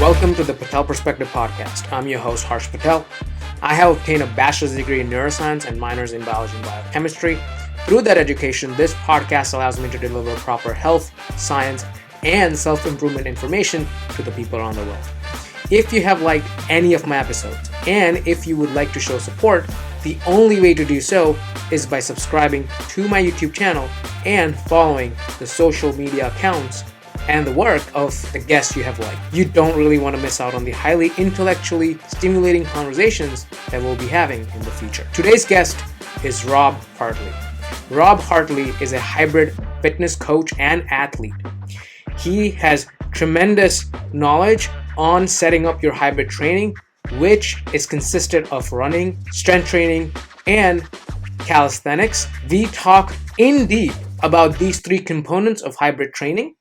Welcome to the Patel Perspective Podcast. I'm your host, Harsh Patel. I have obtained a bachelor's degree in neuroscience and minors in biology and biochemistry. Through that education, this podcast allows me to deliver proper health, science, and self-improvement information to the people around the world. If you have liked any of my episodes, and if you would like to show support, the only way to do so is by subscribing to my YouTube channel and following the social media accounts and the work of the guests you have liked. You don't really want to miss out on the highly intellectually stimulating conversations that we'll be having in the future. Today's guest is Rob Hartley. Rob Hartley is a hybrid fitness coach and athlete. He has tremendous knowledge on setting up your hybrid training, which is consisted of running, strength training, and calisthenics. We talk in deep about these three components of hybrid training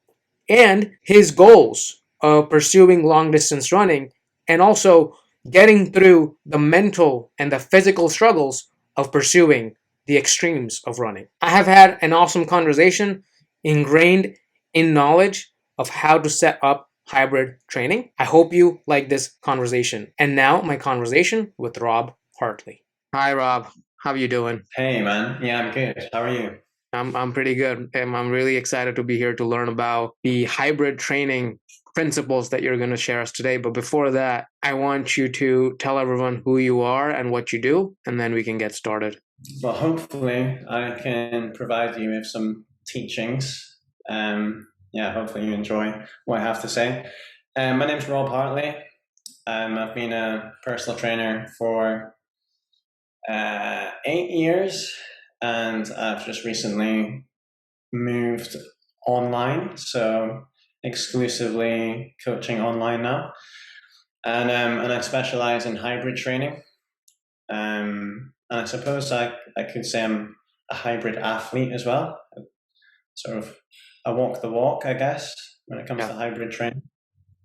and his goals of pursuing long distance running, and also getting through the mental and the physical struggles of pursuing the extremes of running. I have had an awesome conversation ingrained in knowledge of how to set up hybrid training. I hope you like this conversation. And now my conversation with Rob Hartley. Hi Rob, how are you doing? Hey man, yeah, I'm good. How are you? I'm pretty good. I'm really excited to be here to learn about the hybrid training principles that you're going to share us today. But before that, I want you to tell everyone who you are and what you do, and then we can get started. Well, hopefully I can provide you with some teachings. Hopefully you enjoy what I have to say. My name's Rob Hartley. I've been a personal trainer for 8 years. And I've just recently moved online, so exclusively coaching online now. And I specialize in hybrid training. And I suppose I could say I'm a hybrid athlete as well. Sort of, I walk the walk, I guess, when it comes to hybrid training.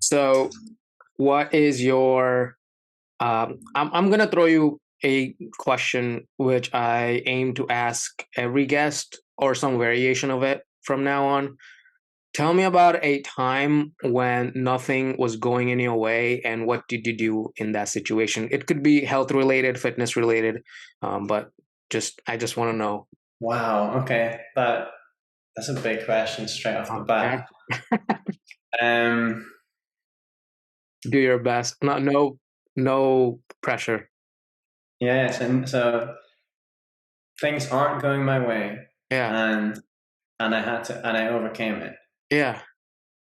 So, what is your? I'm gonna throw you a question which I aim to ask every guest or some variation of it from now on. Tell me about a time when nothing was going in your way and what did you do in that situation? It could be health related, fitness related, but I just want to know. Wow. Okay. That's a big question straight off the bat. Do your best. No pressure. Yes, and so things aren't going my way. Yeah. And I overcame it. Yeah.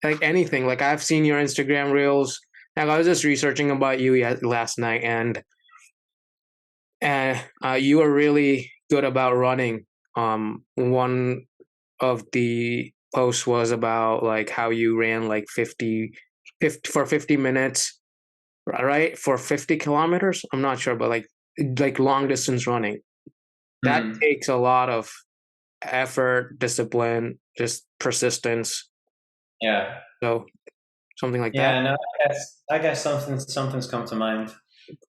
Like anything. Like I've seen your Instagram reels. Like I was just researching about you last night, and you are really good about running. One of the posts was about like how you ran like 50 for 50 minutes, right? For 50 kilometers. I'm not sure, but like long distance running. That takes a lot of effort, discipline, just persistence. Yeah. So something like that. Yeah, no, I guess something's come to mind.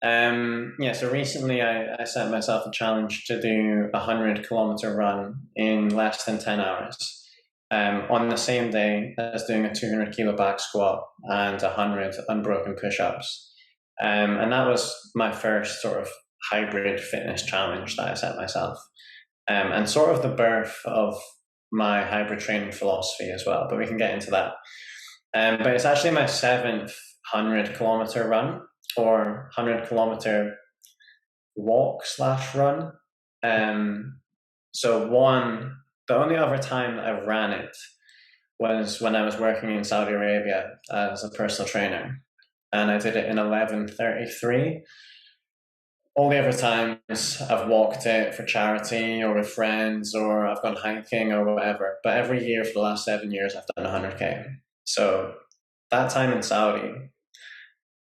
So recently I set myself a challenge to do a 100-kilometer run in less than 10 hours. On the same day as doing a 200-kilo back squat and 100 unbroken push-ups. And that was my first sort of hybrid fitness challenge that I set myself. And sort of the birth of my hybrid training philosophy as well, but we can get into that. But it's actually my 7th 100-kilometer run, or 100-kilometer walk/run. The only other time that I ran it was when I was working in Saudi Arabia as a personal trainer, and I did it in 11:33. All the other times I've walked it for charity or with friends, or I've gone hiking or whatever. But every year for the last 7 years, I've done 100K. So that time in Saudi,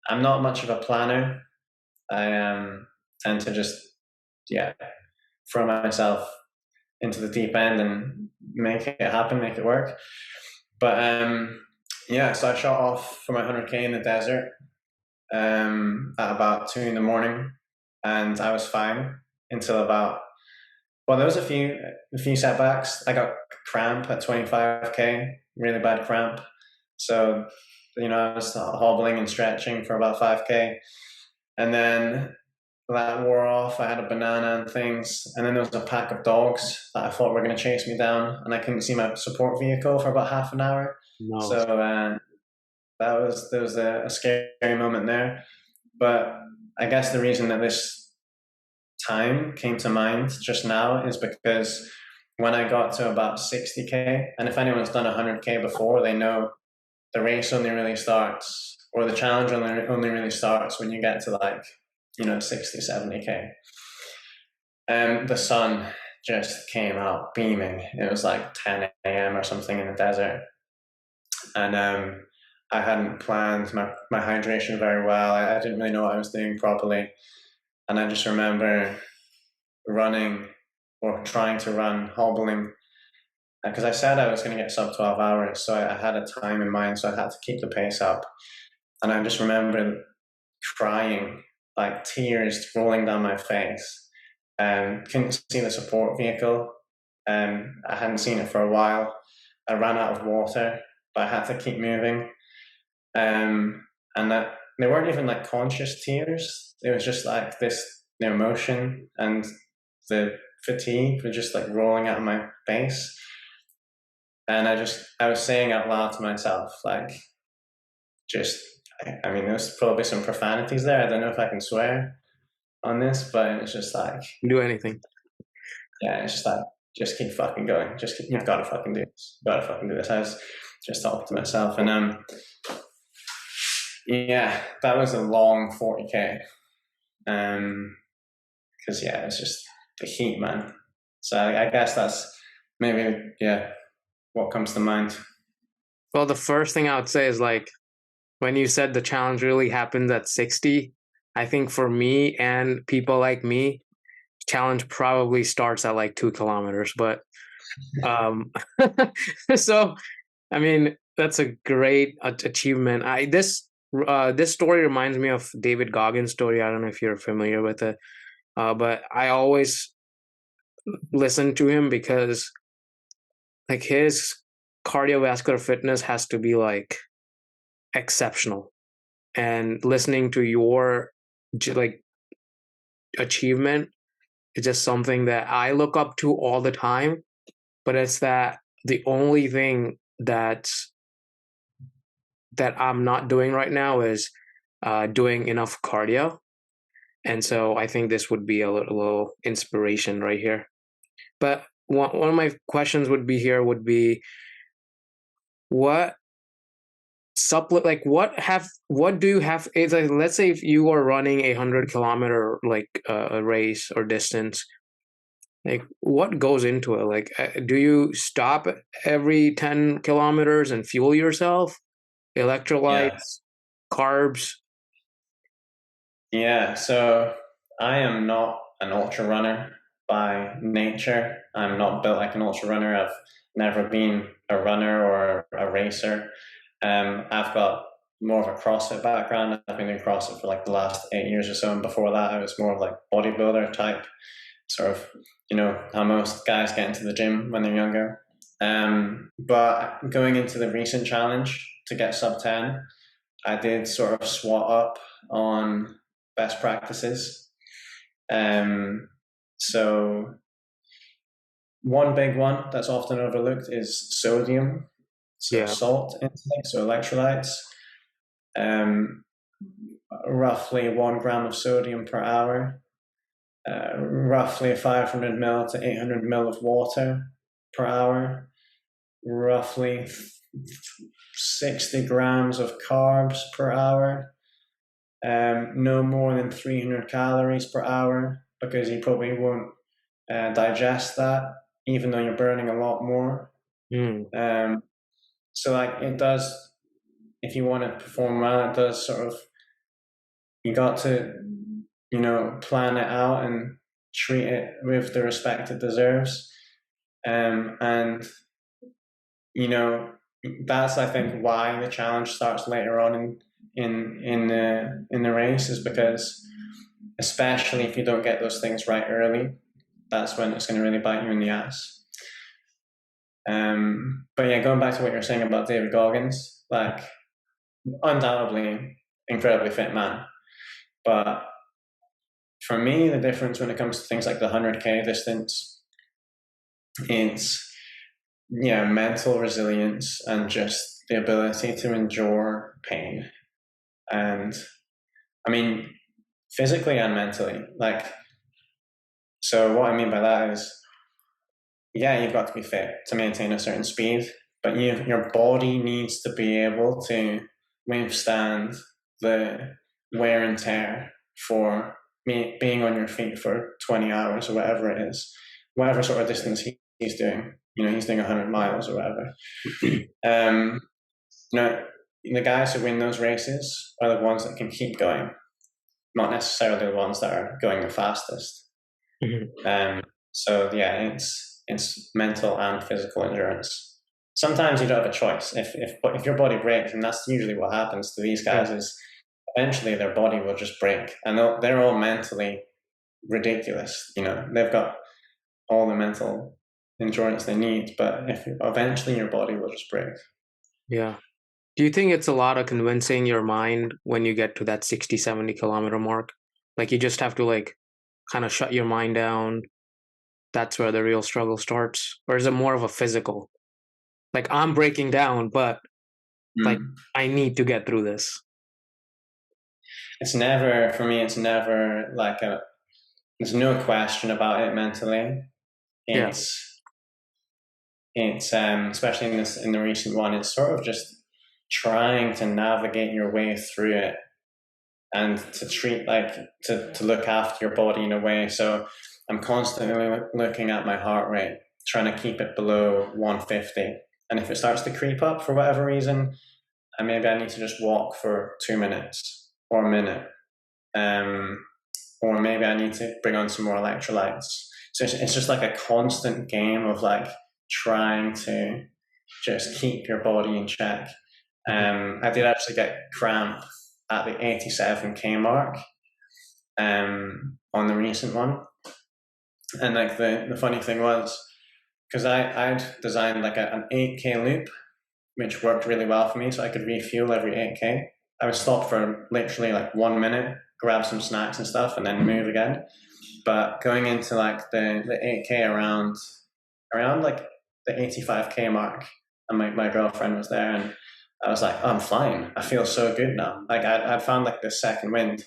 I'm not much of a planner. I tend to just, throw myself into the deep end and make it happen, make it work. But so I shot off for my 100K in the desert at about 2 a.m. And I was fine until there was a few setbacks. I got cramp at 25K, really bad cramp. So I was hobbling and stretching for about 5K. And then that wore off. I had a banana and things. And then there was a pack of dogs that I thought were going to chase me down. And I couldn't see my support vehicle for about half an hour. No. So there was a scary moment there. But I guess the reason that this time came to mind just now is because when I got to about 60K, and if anyone's done 100K before, they know the race only really starts, or the challenge only really starts when you get to 60, 70K. The sun just came out beaming. It was like 10 a.m. or something in the desert. And I hadn't planned my hydration very well. I didn't really know what I was doing properly. And I just remember running or trying to run, hobbling, because I said I was going to get sub 12 hours. So I had a time in mind, so I had to keep the pace up. And I just remember crying, like tears rolling down my face. Couldn't see the support vehicle. I hadn't seen it for a while. I ran out of water, but I had to keep moving. And that they weren't even like conscious tears. It was just like this, the emotion and the fatigue was just like rolling out of my face. And I was saying out loud to myself, like, I mean, there's probably some profanities there. I don't know if I can swear on this, but it's just like, Do anything. yeah, it's just like, just keep fucking going. You've got to fucking do this. You've got to fucking do this. I was just talking to myself, and yeah, that was a long 40K. Because yeah, it's just the heat, man. So I guess that's maybe, yeah, what comes to mind. Well, the first thing I would say is like when you said the challenge really happens at 60, I think for me and people like me, challenge probably starts at like 2 kilometers. But so I mean that's a great achievement. This story reminds me of David Goggins' story. I don't know if you're familiar with it, but I always listen to him because like his cardiovascular fitness has to be like exceptional, and listening to your like achievement is just something that I look up to all the time. But it's that the only thing that I'm not doing right now is doing enough cardio. And so I think this would be a little inspiration right here. But one of my questions would be what what do you have? It's like, let's say if you are running 100 kilometer like a race or distance, like what goes into it? Like do you stop every 10 kilometers and fuel yourself? Yeah. Electrolytes, carbs? Yeah. So I am not an ultra runner by nature. I'm not built like an ultra runner. I've never been a runner or a racer. I've got more of a CrossFit background. I've been in CrossFit for like the last 8 years or so. And before that, I was more of like bodybuilder type, sort of, how most guys get into the gym when they're younger. But going into the recent challenge to get sub 10, I did sort of swat up on best practices. So one big one that's often overlooked is sodium, so Yeah. salt intake, so electrolytes. Roughly 1 gram of sodium per hour, roughly 500 ml to 800 ml of water per hour, roughly 60 grams of carbs per hour, no more than 300 calories per hour, because you probably won't digest that, even though you're burning a lot more. So like it does, if you want to perform well, it does sort of, you got to, plan it out and treat it with the respect it deserves. And, that's, I think, why the challenge starts later on in the race, is because, especially if you don't get those things right early, that's when it's going to really bite you in the ass. But yeah, going back to what you're saying about David Goggins, like undoubtedly incredibly fit man. But for me, the difference when it comes to things like the 100K distance, it's mental resilience and just the ability to endure pain. And I mean, physically and mentally. Like, so what I mean by that is, yeah, you've got to be fit to maintain a certain speed, but your body needs to be able to withstand the wear and tear for being on your feet for 20 hours or whatever it is, whatever sort of distance he's doing. He's doing 100 miles or whatever. The guys who win those races are the ones that can keep going, not necessarily the ones that are going the fastest. So yeah, it's mental and physical endurance. Sometimes you don't have a choice. If your body breaks, and that's usually what happens to these guys, is eventually their body will just break, and they're all mentally ridiculous. They've got all the mental endurance they need, but if eventually your body will just break. Yeah. Do you think it's a lot of convincing your mind when you get to that 60, 70 kilometer mark? Like you just have to like kind of shut your mind down. That's where the real struggle starts? Or is it more of a physical? Like I'm breaking down, but like I need to get through this. It's never, for me, it's never like there's no question about it mentally. It's especially in the recent one, it's sort of just trying to navigate your way through it and to treat to look after your body in a way. So I'm constantly looking at my heart rate, trying to keep it below 150. And if it starts to creep up for whatever reason, maybe I need to just walk for 2 minutes or a minute. Or maybe I need to bring on some more electrolytes. So it's just like a constant game of like trying to just keep your body in check. I did actually get cramp at the 87K mark on the recent one. And like the funny thing was, because I'd designed like an 8K loop, which worked really well for me, so I could refuel every 8K. I would stop for literally like 1 minute, grab some snacks and stuff, and then move again. But going into like the 8K around like the 85K mark, and my girlfriend was there, and I was like, oh, I'm flying. I feel so good now. Like I'd found like the second wind.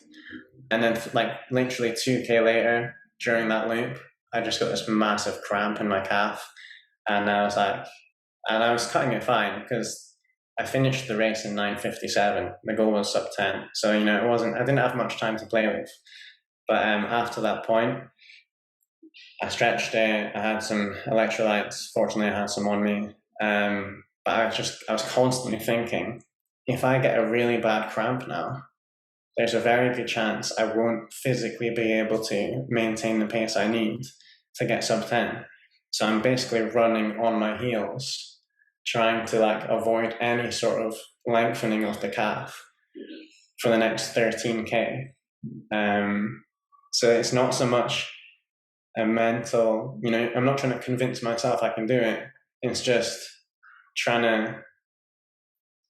And then like literally 2K later, during that loop, I just got this massive cramp in my calf. And I was cutting it fine because I finished the race in 9:57. The goal was sub 10. So, I didn't have much time to play with. But after that point, I stretched it. I had some electrolytes. Fortunately, I had some on me. But I was constantly thinking, if I get a really bad cramp now, there's a very good chance I won't physically be able to maintain the pace I need to get sub 10. So I'm basically running on my heels, trying to like avoid any sort of lengthening of the calf for the next 13K. So it's not so much a mental, I'm not trying to convince myself I can do it. It's just trying to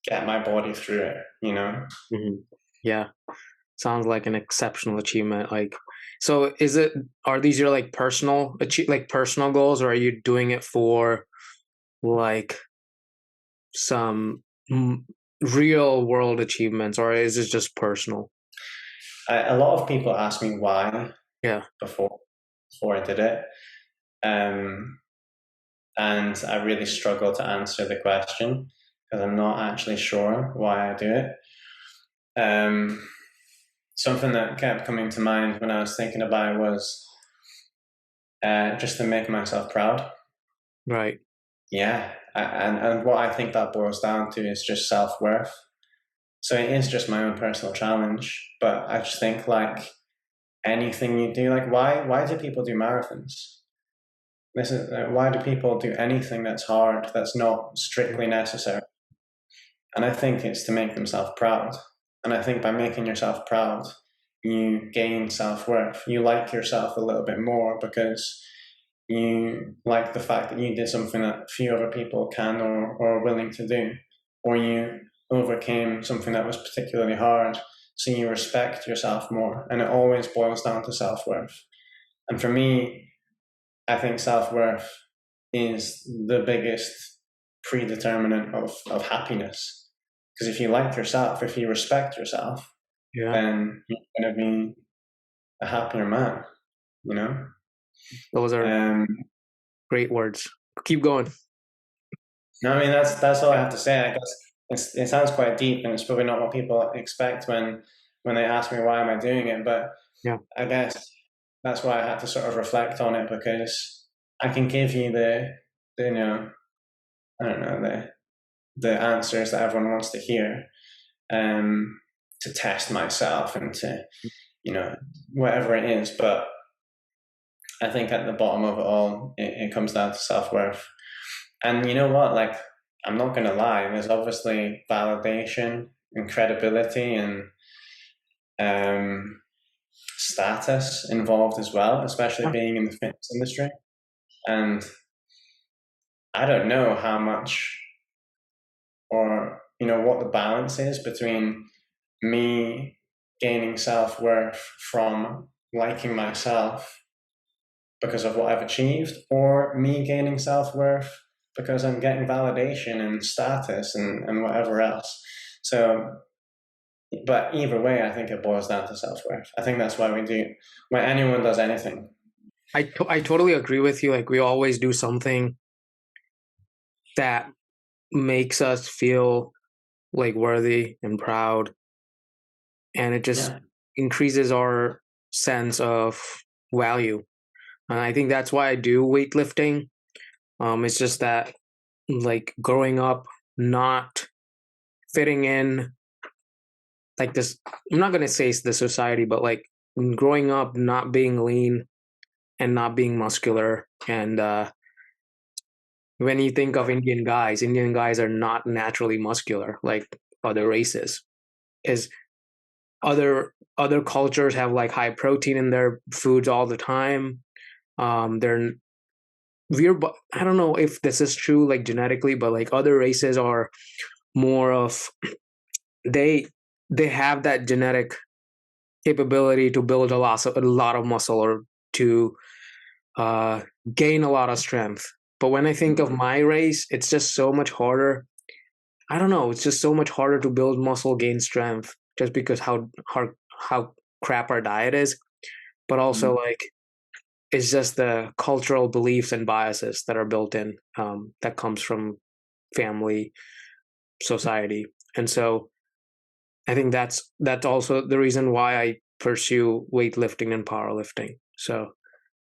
get my body through it, Yeah. Sounds like an exceptional achievement. Like, so are these your like personal goals, or are you doing it for like some real world achievements, or is it just personal? A lot of people ask me why before I did it. And I really struggle to answer the question because I'm not actually sure why I do it. Something that kept coming to mind when I was thinking about it was just to make myself proud. Right. Yeah. And what I think that boils down to is just self-worth. So it is just my own personal challenge. But I just think like anything you do, like why do people do marathons? Why do people do anything that's hard, that's not strictly necessary? And I think it's to make themselves proud. And I think by making yourself proud, you gain self-worth. You like yourself a little bit more because you like the fact that you did something that few other people can or are willing to do. Or you overcame something that was particularly hard, so you respect yourself more. And it always boils down to self-worth. And for me, I think self-worth is the biggest predeterminant of happiness. Because if you like yourself, if you respect yourself, Yeah, then you're going to be a happier man, you know? those are Um, great words. Keep going. no, I mean, that's all I have to say. I guess it sounds quite deep, and it's probably not what people expect when they ask me why am I doing it. But Yeah. I guess that's why I had to sort of reflect on it, because I can give you the you know, I don't know, the answers that everyone wants to hear, to test myself and to, you know, whatever it is. But I think at the bottom of it all, it comes down to self-worth. And you know what? Like, I'm not going to lie, there's obviously validation and credibility and status involved as well, especially Yeah. being in the fitness industry. And I don't know how much, or, you know, what the balance is between me gaining self-worth from liking myself because of what I've achieved, or me gaining self-worth because I'm getting validation and status and whatever else. So, but either way, I think it boils down to self-worth. I think that's why we do, when anyone does anything. I totally agree with you. Like we always do something that makes us feel like worthy and proud, and it just Yeah. increases our sense of value. And I think that's why I do weightlifting. It's just that like growing up not fitting in like this, I'm not gonna say it's the society, but like growing up not being lean and not being muscular. And when you think of Indian guys are not naturally muscular like other races. Is other cultures have like high protein in their foods all the time. They're we're I don't know if this is true like genetically, but like other races are more of they they have that genetic capability to build a lot of muscle or to uh, gain a lot of strength. But when I think of my race, it's just so much harder. I don't know. It's just so much harder to build muscle, gain strength, just because how crap our diet is. But also like it's just the cultural beliefs and biases that are built in, that comes from family, society, and so I think that's also the reason why I pursue weightlifting and powerlifting. So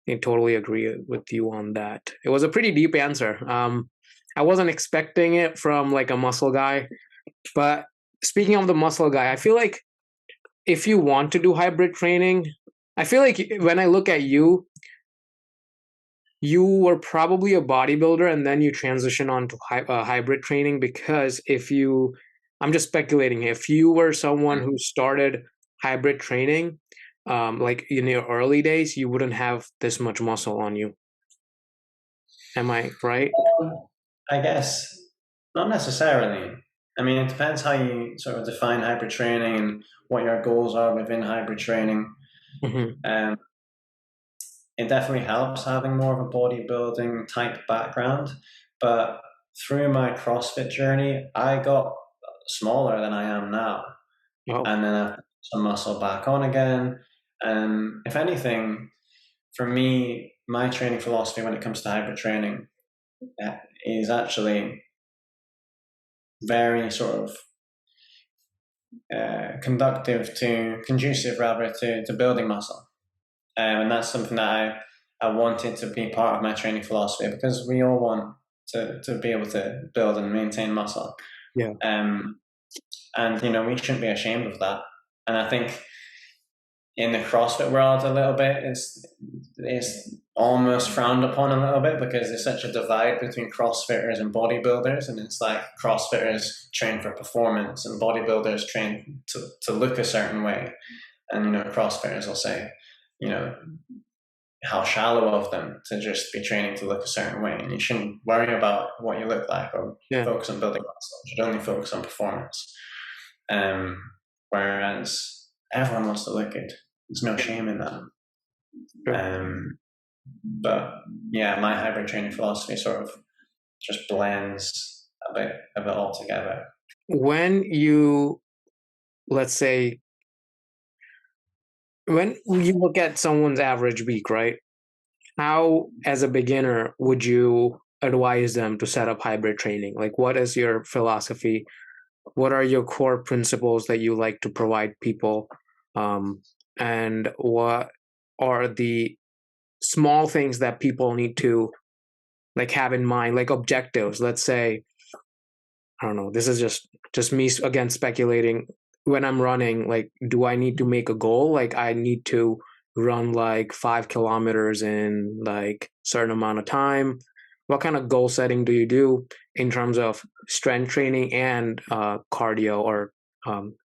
I totally agree with you on that. It was a pretty deep answer. I wasn't expecting it from like a muscle guy, but speaking of the muscle guy, I feel like if you want to do hybrid training, I feel like when I look at you, you were probably a bodybuilder and then you transition on to hybrid training because if you, I'm just speculating, if you were someone who started hybrid training, like in your early days, you wouldn't have this much muscle on you. Am I right? I guess not necessarily. I mean, it depends how you sort of define hybrid training and what your goals are within hybrid training. Mm-hmm. Um, it definitely helps having more of a bodybuilding type background, but through my CrossFit journey, I got smaller than I am now, Oh, and then I've put some muscle back on again. And if anything, for me, my training philosophy when it comes to hybrid training is actually very sort of conducive rather to building muscle. And that's something that I wanted to be part of my training philosophy, because we all want to be able to build and maintain muscle. yeah. And, you know, we shouldn't be ashamed of that. And I think in the CrossFit world a little bit, it's almost frowned upon a little bit because there's such a divide between CrossFitters and bodybuilders, and it's like CrossFitters train for performance and bodybuilders train to look a certain way, and you know CrossFitters will say, you know, how shallow of them to just be training to look a certain way, and you shouldn't worry about what you look like or focus on building muscle. You should only focus on performance. Whereas everyone wants to look good. There's no shame in that. But yeah, my hybrid training philosophy sort of just blends a bit of it all together. When you, let's say, when you look at someone's average week, right? How, as a beginner, would you advise them to set up hybrid training? Like, what is your philosophy? What are your core principles that you like to provide people? And what are the small things that people need to like have in mind, like objectives? Let's say, I don't know, this is just me again speculating. When I'm running, like, do I need to make a goal? Like, I need to run like 5 kilometers in like certain amount of time. What kind of goal setting do you do in terms of strength training and cardio or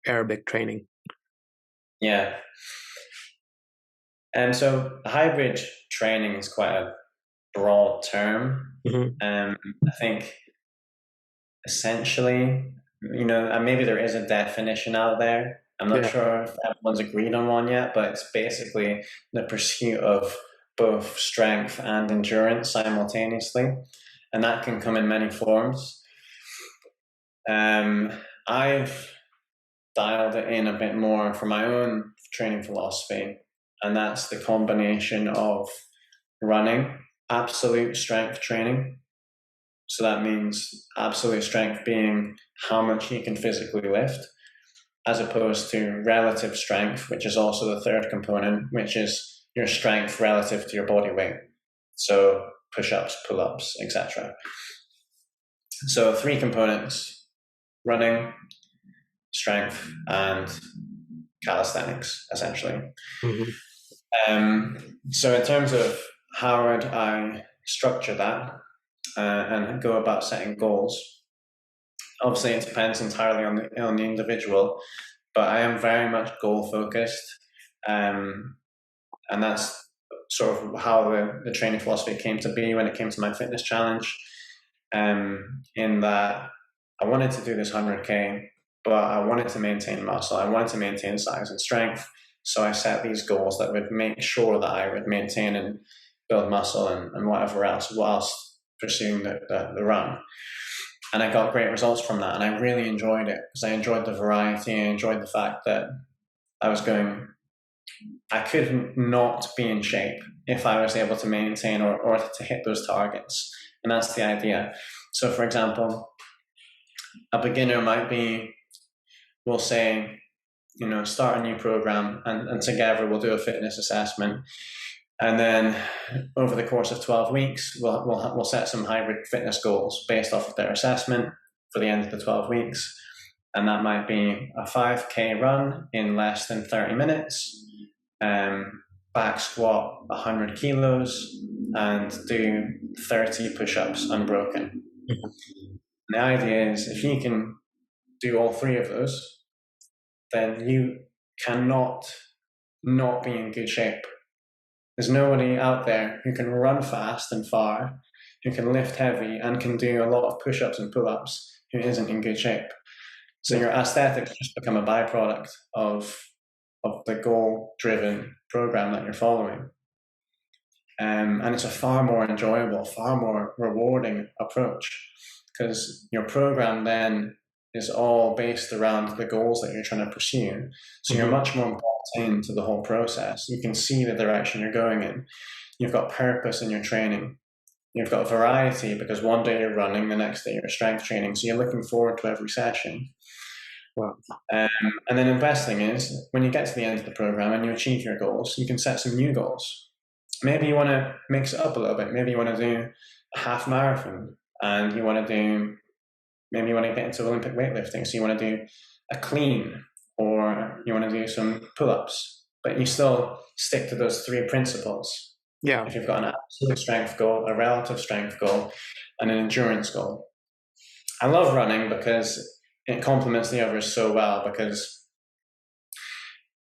aerobic training? Yeah. And so hybrid training is quite a broad term. I think essentially, and maybe there is a definition out there. I'm not sure if everyone's agreed on one yet, but it's basically the pursuit of both strength and endurance simultaneously. And that can come in many forms. I've dialed it in a bit more for my own training philosophy, and that's the combination of running, absolute strength training. So that means absolute strength being how much you can physically lift, as opposed to relative strength, which is also the third component, which is your strength relative to your body weight. So push-ups, pull-ups, etc. So 3 components: running, strength, and calisthenics, essentially. So in terms of how would I structure that and go about setting goals, obviously it depends entirely on the individual, but I am very much goal focused, and that's sort of how the training philosophy came to be when it came to my fitness challenge, in that I wanted to do this 100K, but I wanted to maintain muscle, I wanted to maintain size and strength, so I set these goals that would make sure that I would maintain and build muscle and whatever else whilst pursuing the run. And I got great results from that, and I really enjoyed it because I enjoyed the variety. I enjoyed the fact that I could not be in shape if I was able to maintain or to hit those targets. And that's the idea. So for example, a beginner might be, we'll say, start a new program and together we'll do a fitness assessment. And then over the course of 12 weeks, we'll set some hybrid fitness goals based off of their assessment for the end of the 12 weeks. And that might be a 5K run in less than 30 minutes, back squat 100 kilos, and do 30 push-ups unbroken. The idea is if you can do all 3 of those, then you cannot not be in good shape. There's nobody out there who can run fast and far, who can lift heavy and can do a lot of push-ups and pull-ups who isn't in good shape. So your aesthetics just become a byproduct of the goal-driven program that you're following. And it's a far more enjoyable, far more rewarding approach, because your program then is all based around the goals that you're trying to pursue. So you're much more bought into the whole process. You can see the direction you're going in. You've got purpose in your training. You've got variety because one day you're running, the next day you're strength training. So you're looking forward to every session. Wow. And then the best thing is when you get to the end of the program and you achieve your goals, you can set some new goals. Maybe you want to mix it up a little bit. Maybe you want to do a half marathon and maybe you want to get into Olympic weightlifting. So you want to do a clean, or you want to do some pull-ups, but you still stick to those 3 principles. Yeah. If you've got an absolute strength goal, a relative strength goal, and an endurance goal. I love running because it complements the others so well, because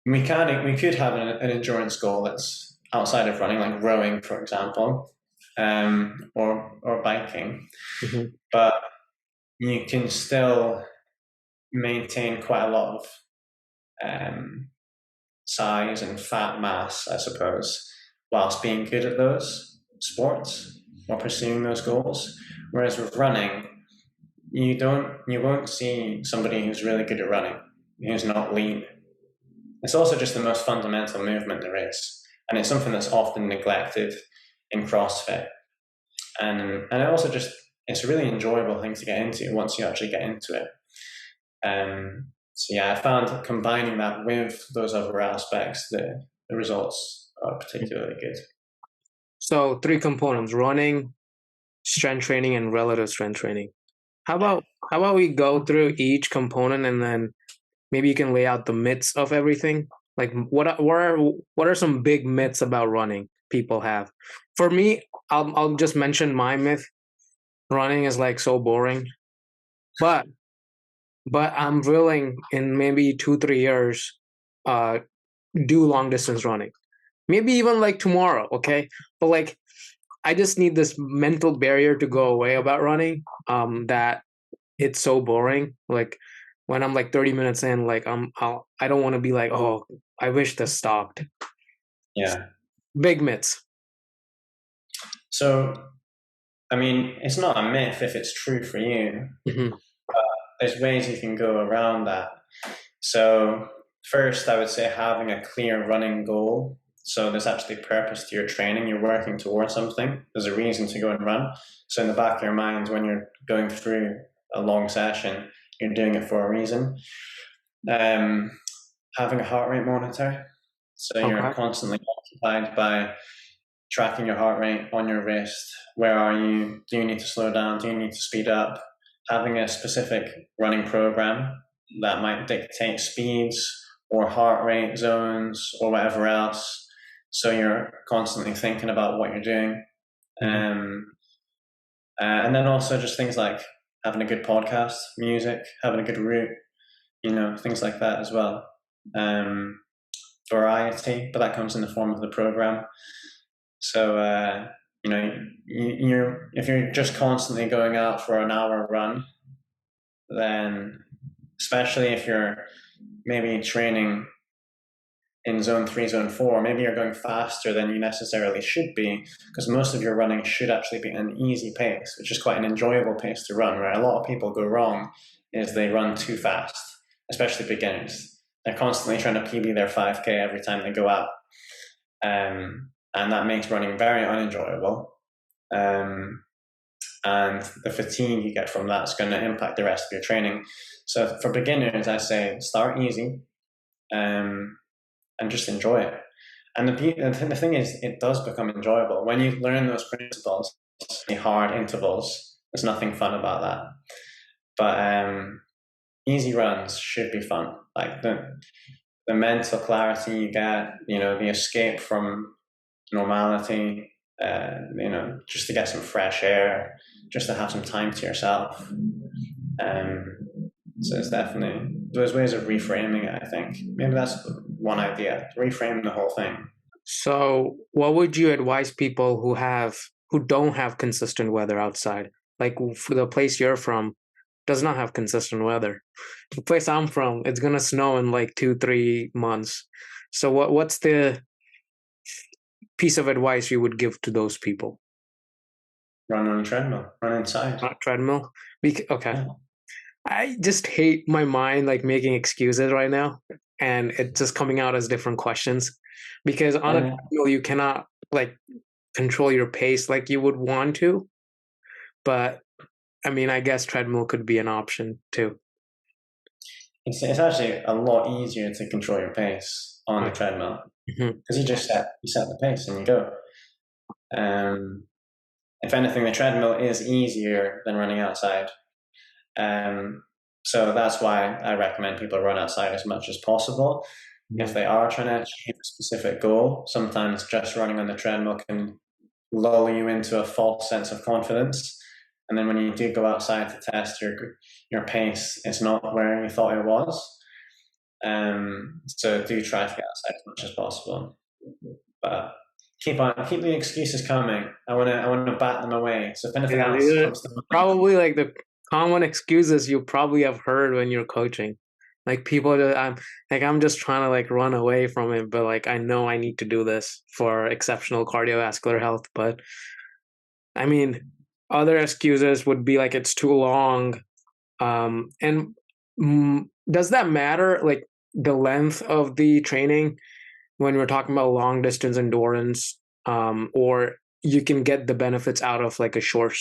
we could have an endurance goal that's outside of running, like rowing, for example, or biking. Mm-hmm. But you can still maintain quite a lot of size and fat mass, I suppose, whilst being good at those sports or pursuing those goals. Whereas with running, you won't see somebody who's really good at running, who's not lean. It's also just the most fundamental movement there is, and it's something that's often neglected in CrossFit. And it also just it's a really enjoyable thing to get into once you actually get into it. So yeah, I found combining that with those other aspects, the results are particularly good. So 3 components: running, strength training, and relative strength training. How about we go through each component, and then maybe you can lay out the myths of everything. Like what are some big myths about running people have? For me, I'll just mention my myth. Running is like so boring. But I'm willing in maybe 2-3 years uh do long distance running. Maybe even like tomorrow, okay? But like I just need this mental barrier to go away about running. That it's so boring. Like when I'm like 30 minutes in, like I don't want to be like, oh, I wish this stopped. Yeah. Big myths. So, I mean, it's not a myth if it's true for you. Mm-hmm. There's ways you can go around that. So, first, I would say having a clear running goal. So, there's actually purpose to your training. You're working towards something. There's a reason to go and run. So, in the back of your mind, when you're going through a long session, you're doing it for a reason. Having a heart rate monitor. So, you're Okay. constantly occupied by tracking your heart rate on your wrist. Where are you? Do you need to slow down? Do you need to speed up? Having a specific running program that might dictate speeds or heart rate zones or whatever else. So you're constantly thinking about what you're doing. And then also just things like having a good podcast, music, having a good route, things like that as well. Variety, but that comes in the form of the program. So, if you're just constantly going out for an hour run, then especially if you're maybe training in zone 3, zone 4, maybe you're going faster than you necessarily should be, because most of your running should actually be an easy pace, which is quite an enjoyable pace to run. Where a lot of people go wrong is they run too fast, especially beginners. They're constantly trying to PB their 5K every time they go out. And that makes running very unenjoyable. And the fatigue you get from that is going to impact the rest of your training. So for beginners, I say start easy and just enjoy it. And the thing is, it does become enjoyable. When you learn those principles, the hard intervals, there's nothing fun about that. But easy runs should be fun. Like the mental clarity you get, the escape from normality, just to get some fresh air, just to have some time to yourself. So it's definitely those ways of reframing it, I think. Maybe that's one idea, reframe the whole thing. So what would you advise people who don't have consistent weather outside? Like for the place you're from does not have consistent weather. The place I'm from, it's gonna snow in like 2-3 months. So what's the piece of advice you would give to those people? Run on a treadmill, run inside. Not treadmill? Okay. Yeah. I just hate my mind like making excuses right now, and it's just coming out as different questions. Because on a treadmill, you cannot like control your pace like you would want to. But I mean, I guess treadmill could be an option too. It's actually a lot easier to control your pace on the treadmill because you set the pace and you go. If anything, the treadmill is easier than running outside. So that's why I recommend people run outside as much as possible. If they are trying to achieve a specific goal, sometimes just running on the treadmill can lull you into a false sense of confidence. And then when you do go outside to test your pace, it's not where you thought it was. So do try to get outside as much as possible. But keep the excuses coming. I wanna bat them away. So if anything Yeah, else these are comes to mind, probably like the common excuses you probably have heard when you're coaching. Like people, I'm just trying to like run away from it, but like I know I need to do this for exceptional cardiovascular health. But I mean, other excuses would be like it's too long. And does that matter? Like the length of the training when we're talking about long distance endurance, or you can get the benefits out of like a short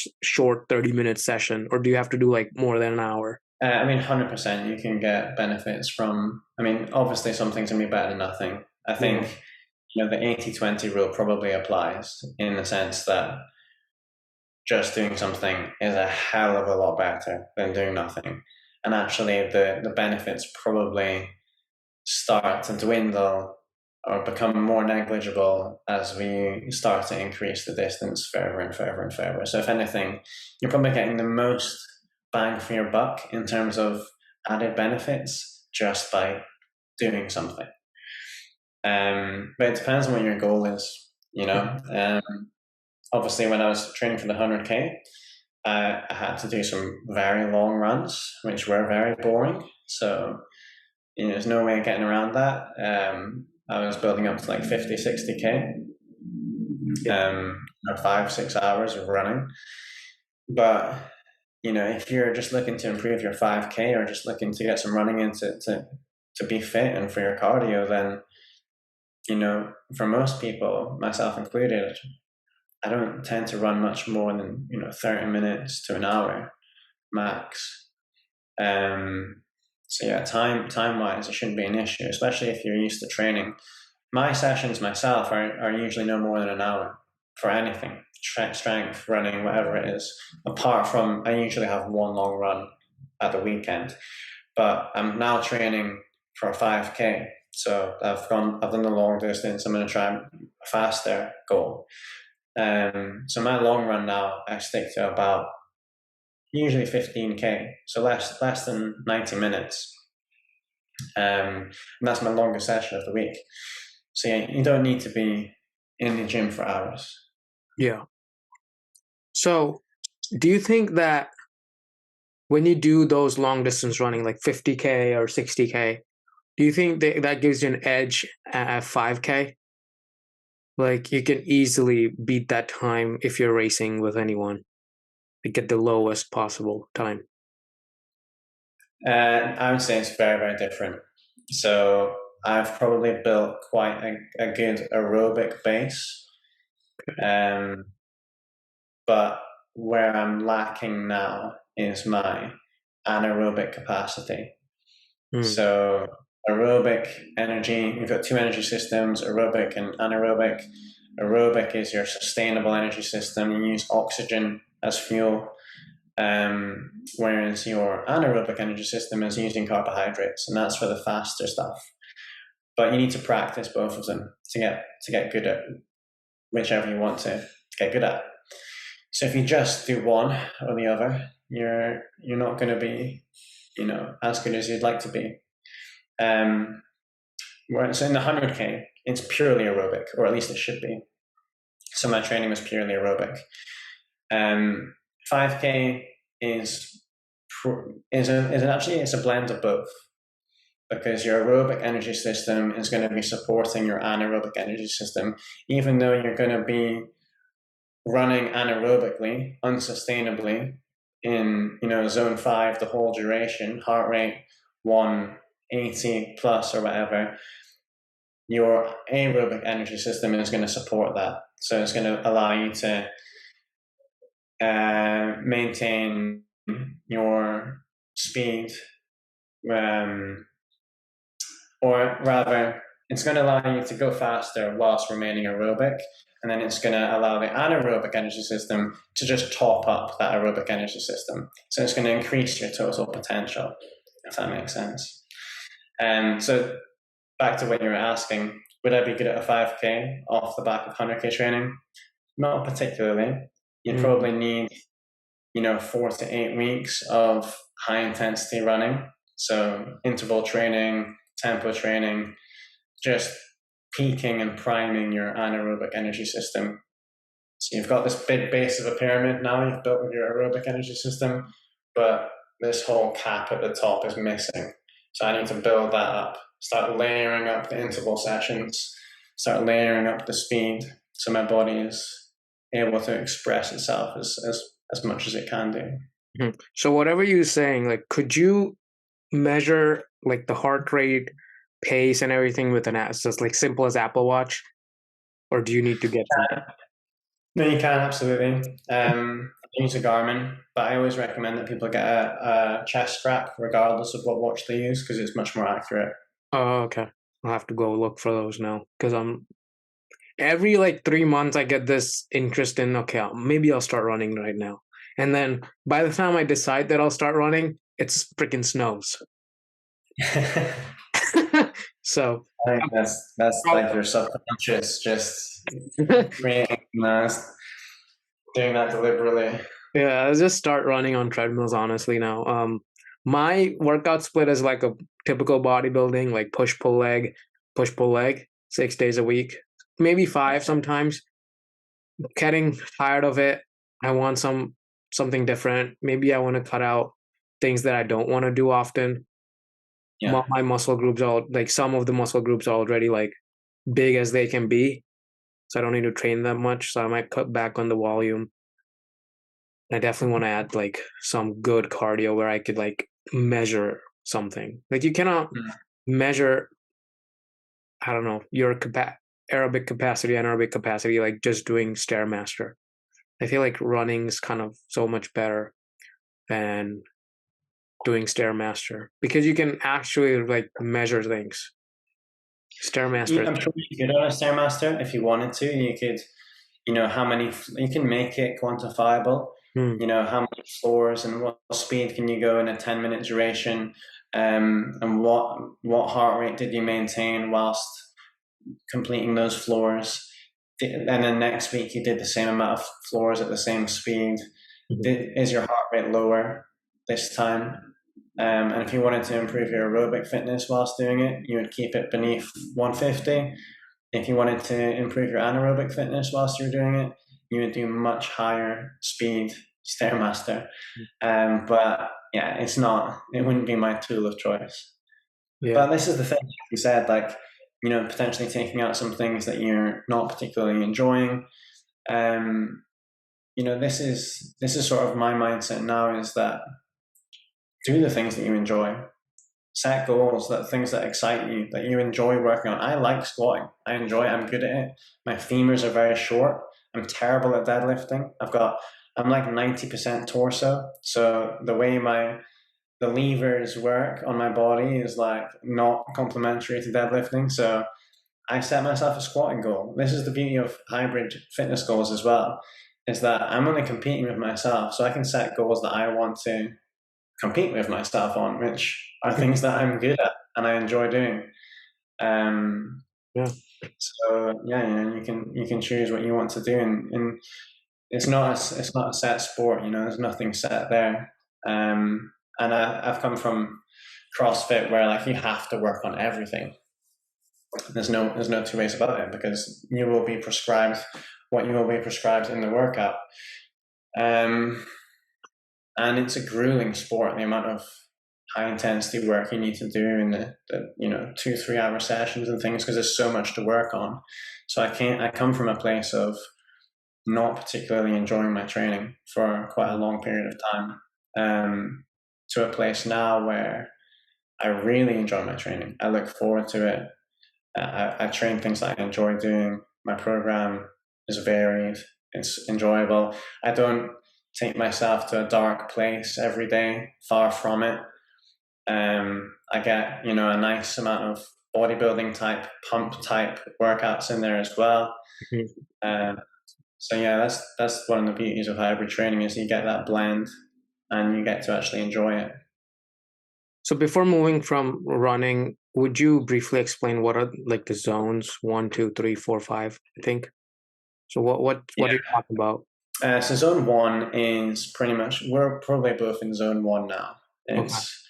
30-minute session, or do you have to do like more than an hour? I mean, 100%, you can get benefits from. I mean, obviously, some things can be better than nothing. I Yeah. think the 80-20 rule probably applies in the sense that just doing something is a hell of a lot better than doing nothing. And actually, the benefits probably start to dwindle or become more negligible as we start to increase the distance further and further and further. So, if anything, you're probably getting the most bang for your buck in terms of added benefits just by doing something. But it depends on what your goal is, you know. Obviously, when I was training for the 100K, I had to do some very long runs, which were very boring. So, there's no way of getting around that. I was building up to like 50, 60K, Yeah. 5, 6 hours of running. But, if you're just looking to improve your 5K or just looking to get some running in to be fit and for your cardio, then, for most people, myself included, I don't tend to run much more than 30 minutes to an hour max. So yeah, time wise, it shouldn't be an issue, especially if you're used to training. My sessions myself are usually no more than an hour for anything, strength, running, whatever it is. Apart from, I usually have one long run at the weekend, but I'm now training for a 5K. So I've done the long distance. I'm going to try a faster goal. So my long run now, I stick to about usually 15K, so less than 90 minutes. And that's my longest session of the week. So yeah, you don't need to be in the gym for hours. Yeah. So, do you think that when you do those long distance running, like 50K or 60K, do you think that gives you an edge at 5K? Like you can easily beat that time if you're racing with anyone to get the lowest possible time. I would say it's very, very different. So I've probably built quite a good aerobic base. But where I'm lacking now is my anaerobic capacity. So aerobic energy, you've got two energy systems, aerobic and anaerobic. Aerobic is your sustainable energy system. You use oxygen as fuel, whereas your anaerobic energy system is using carbohydrates, and that's for the faster stuff. But you need to practice both of them to get good at whichever you want to get good at. So if you just do one or the other, you're not going to be, as good as you'd like to be. So in the 100K, it's purely aerobic, or at least it should be. So my training was purely aerobic. 5K is a blend of both, because your aerobic energy system is going to be supporting your anaerobic energy system, even though you're going to be running anaerobically, unsustainably, in zone 5 the whole duration, heart rate 180 plus or whatever. Your aerobic energy system is going to support that, so it's going to allow you to maintain your speed, or rather, it's going to allow you to go faster whilst remaining aerobic, and then it's going to allow the anaerobic energy system to just top up that aerobic energy system. So it's going to increase your total potential, if that makes sense. So back to what you were asking, would I be good at a 5K off the back of 100K training? Not particularly. You'd probably need 4 to 8 weeks of high intensity running. So interval training, tempo training, just peaking and priming your anaerobic energy system. So you've got this big base of a pyramid now you've built with your aerobic energy system, but this whole cap at the top is missing. So I need to build that up, start layering up the interval sessions, start layering up the speed so my body is able to express itself as much as it can do. Mhm. So whatever you're saying, like, could you measure like the heart rate, pace, and everything with an app, just like simple as Apple Watch, or do you need to get something? No, you can absolutely. I use a Garmin, but I always recommend that people get a chest strap, regardless of what watch they use, because it's much more accurate. Oh, okay. I'll have to go look for those now because I'm every like 3 months I get this interest in okay, maybe I'll start running right now, and then by the time I decide that I'll start running, it's freaking snows. I So think that's I'll- like your subconscious just creating doing that deliberately. yeah, I'll just start running on treadmills. Honestly, now, my workout split is like a typical bodybuilding, like push pull leg, 6 days a week, maybe five sometimes. Getting tired of it. I want something different. Maybe I want to cut out things that I don't want to do often. Yeah. My muscle groups are like some of the muscle groups are already like big as they can be, so I don't need to train that much. So I might cut back on the volume. I definitely want to add like some good cardio where I could like measure something. Like you cannot measure, I don't know, your aerobic capacity, anaerobic capacity, like just doing Stairmaster. I feel like running's kind of so much better than doing Stairmaster because you can actually like measure things. Stairmaster. I'm sure you could on a Stairmaster if you wanted to. You could, how many, you can make it quantifiable. How many floors and what speed can you go in a 10-minute duration, and what heart rate did you maintain whilst completing those floors. And then next week you did the same amount of floors at the same speed. Is your heart rate lower this time? And if you wanted to improve your aerobic fitness whilst doing it, you would keep it beneath 150. If you wanted to improve your anaerobic fitness whilst you're doing it, you would do much higher speed Stairmaster. But yeah, it wouldn't be my tool of choice. Yeah. But this is the thing you said, like, potentially taking out some things that you're not particularly enjoying. This is sort of my mindset now, is that do the things that you enjoy. Set goals, things that excite you, that you enjoy working on. I like squatting. I enjoy it. I'm good at it. My femurs are very short. I'm terrible at deadlifting. I'm like 90% torso. So the way the levers work on my body is like not complementary to deadlifting. So I set myself a squatting goal. This is the beauty of hybrid fitness goals as well, is that I'm only competing with myself. So I can set goals that I want to compete with myself on, which are things that I'm good at and I enjoy doing. Yeah. So yeah, you can choose what you want to do, and it's not a set sport. There's nothing set there. And I've come from CrossFit where like you have to work on everything. There's no two ways about it, because you will be prescribed what you will be prescribed in the workout. And it's a grueling sport, the amount of high intensity work you need to do in the 2-3 hour sessions and things, because there's so much to work on. So I come from a place of not particularly enjoying my training for quite a long period of time, to a place now where I really enjoy my training. I look forward to it. I train things that I enjoy doing. My program is varied. It's enjoyable. I don't take myself to a dark place every day. Far from it. I get a nice amount of bodybuilding type, pump type workouts in there as well. So yeah, that's one of the beauties of hybrid training, is you get that blend and you get to actually enjoy it. So before moving from running, would you briefly explain what are like the zones 1, 2, 3, 4, 5? I think. So what are you talking about? So zone 1 is pretty much, we're probably both in zone 1 now. It's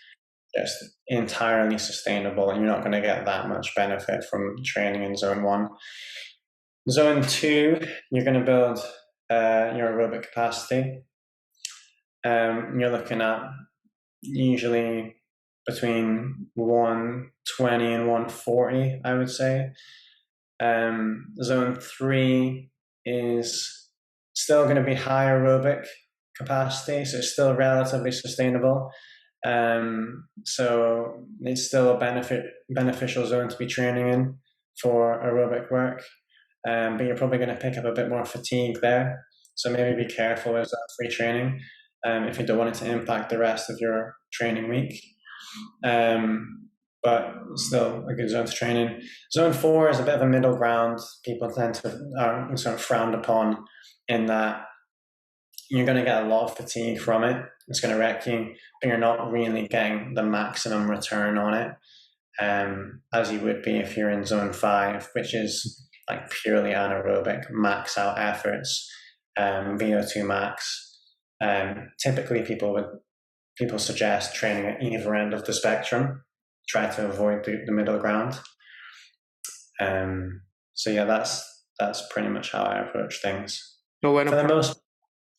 just entirely sustainable, and you're not going to get that much benefit from training in zone 1. Zone 2, you're going to build your aerobic capacity. You're looking at usually between 120 and 140, I would say. Zone 3 is still going to be high aerobic capacity, so it's still relatively sustainable. So it's still a beneficial zone to be training in for aerobic work. But you're probably going to pick up a bit more fatigue there. So maybe be careful with that free training if you don't want it to impact the rest of your training week. But still a good zone to train in. Zone 4 is a bit of a middle ground. People tend to are sort of frowned upon in that you're going to get a lot of fatigue from it. It's going to wreck you, but you're not really getting the maximum return on it, as you would be if you're in zone 5, which is like purely anaerobic, max out efforts, VO2 max. Typically, people suggest training at either end of the spectrum. Try to avoid the middle ground. So yeah, that's pretty much how I approach things. So when For the most,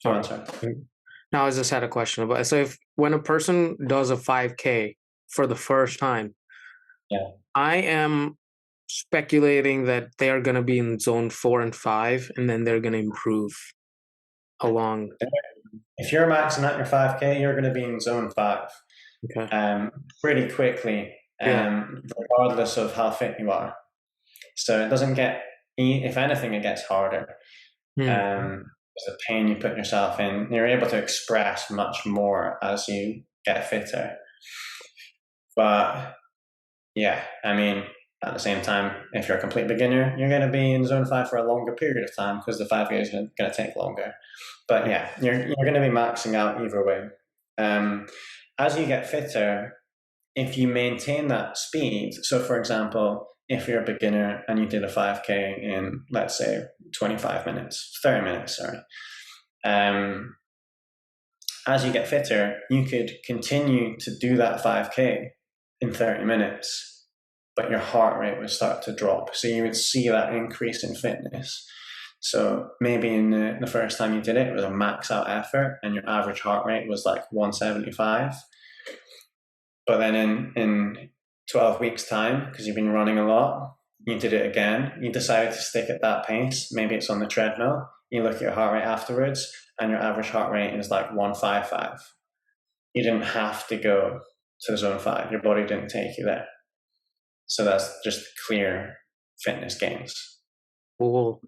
now I just had a question about, so if when a person does a 5K for the first time, yeah, I am speculating that they are going to be in zone 4 and 5, and then they're going to improve along. if you're maxing out your 5K, you're going to be in zone 5. Okay. Pretty quickly, regardless of how fit you are. So it doesn't get, if anything, it gets harder. The pain you put yourself in, you're able to express much more as you get fitter. But yeah, I mean, at the same time, if you're a complete beginner, you're going to be in zone 5 for a longer period of time because the 5K is going to take longer. But yeah, you're going to be maxing out either way. As you get fitter, if you maintain that speed, so for example, if you're a beginner and you did a 5K in, let's say, 30 minutes, sorry. As you get fitter, you could continue to do that 5K in 30 minutes, but your heart rate would start to drop. So you would see that increase in fitness. So maybe in the first time you did it, it was a max out effort and your average heart rate was like 175. But then in 12 weeks' time, because you've been running a lot, you did it again. You decided to stick at that pace. Maybe it's on the treadmill. You look at your heart rate afterwards, and your average heart rate is like 155. You didn't have to go to zone 5. Your body didn't take you there. So that's just clear fitness gains. Cool.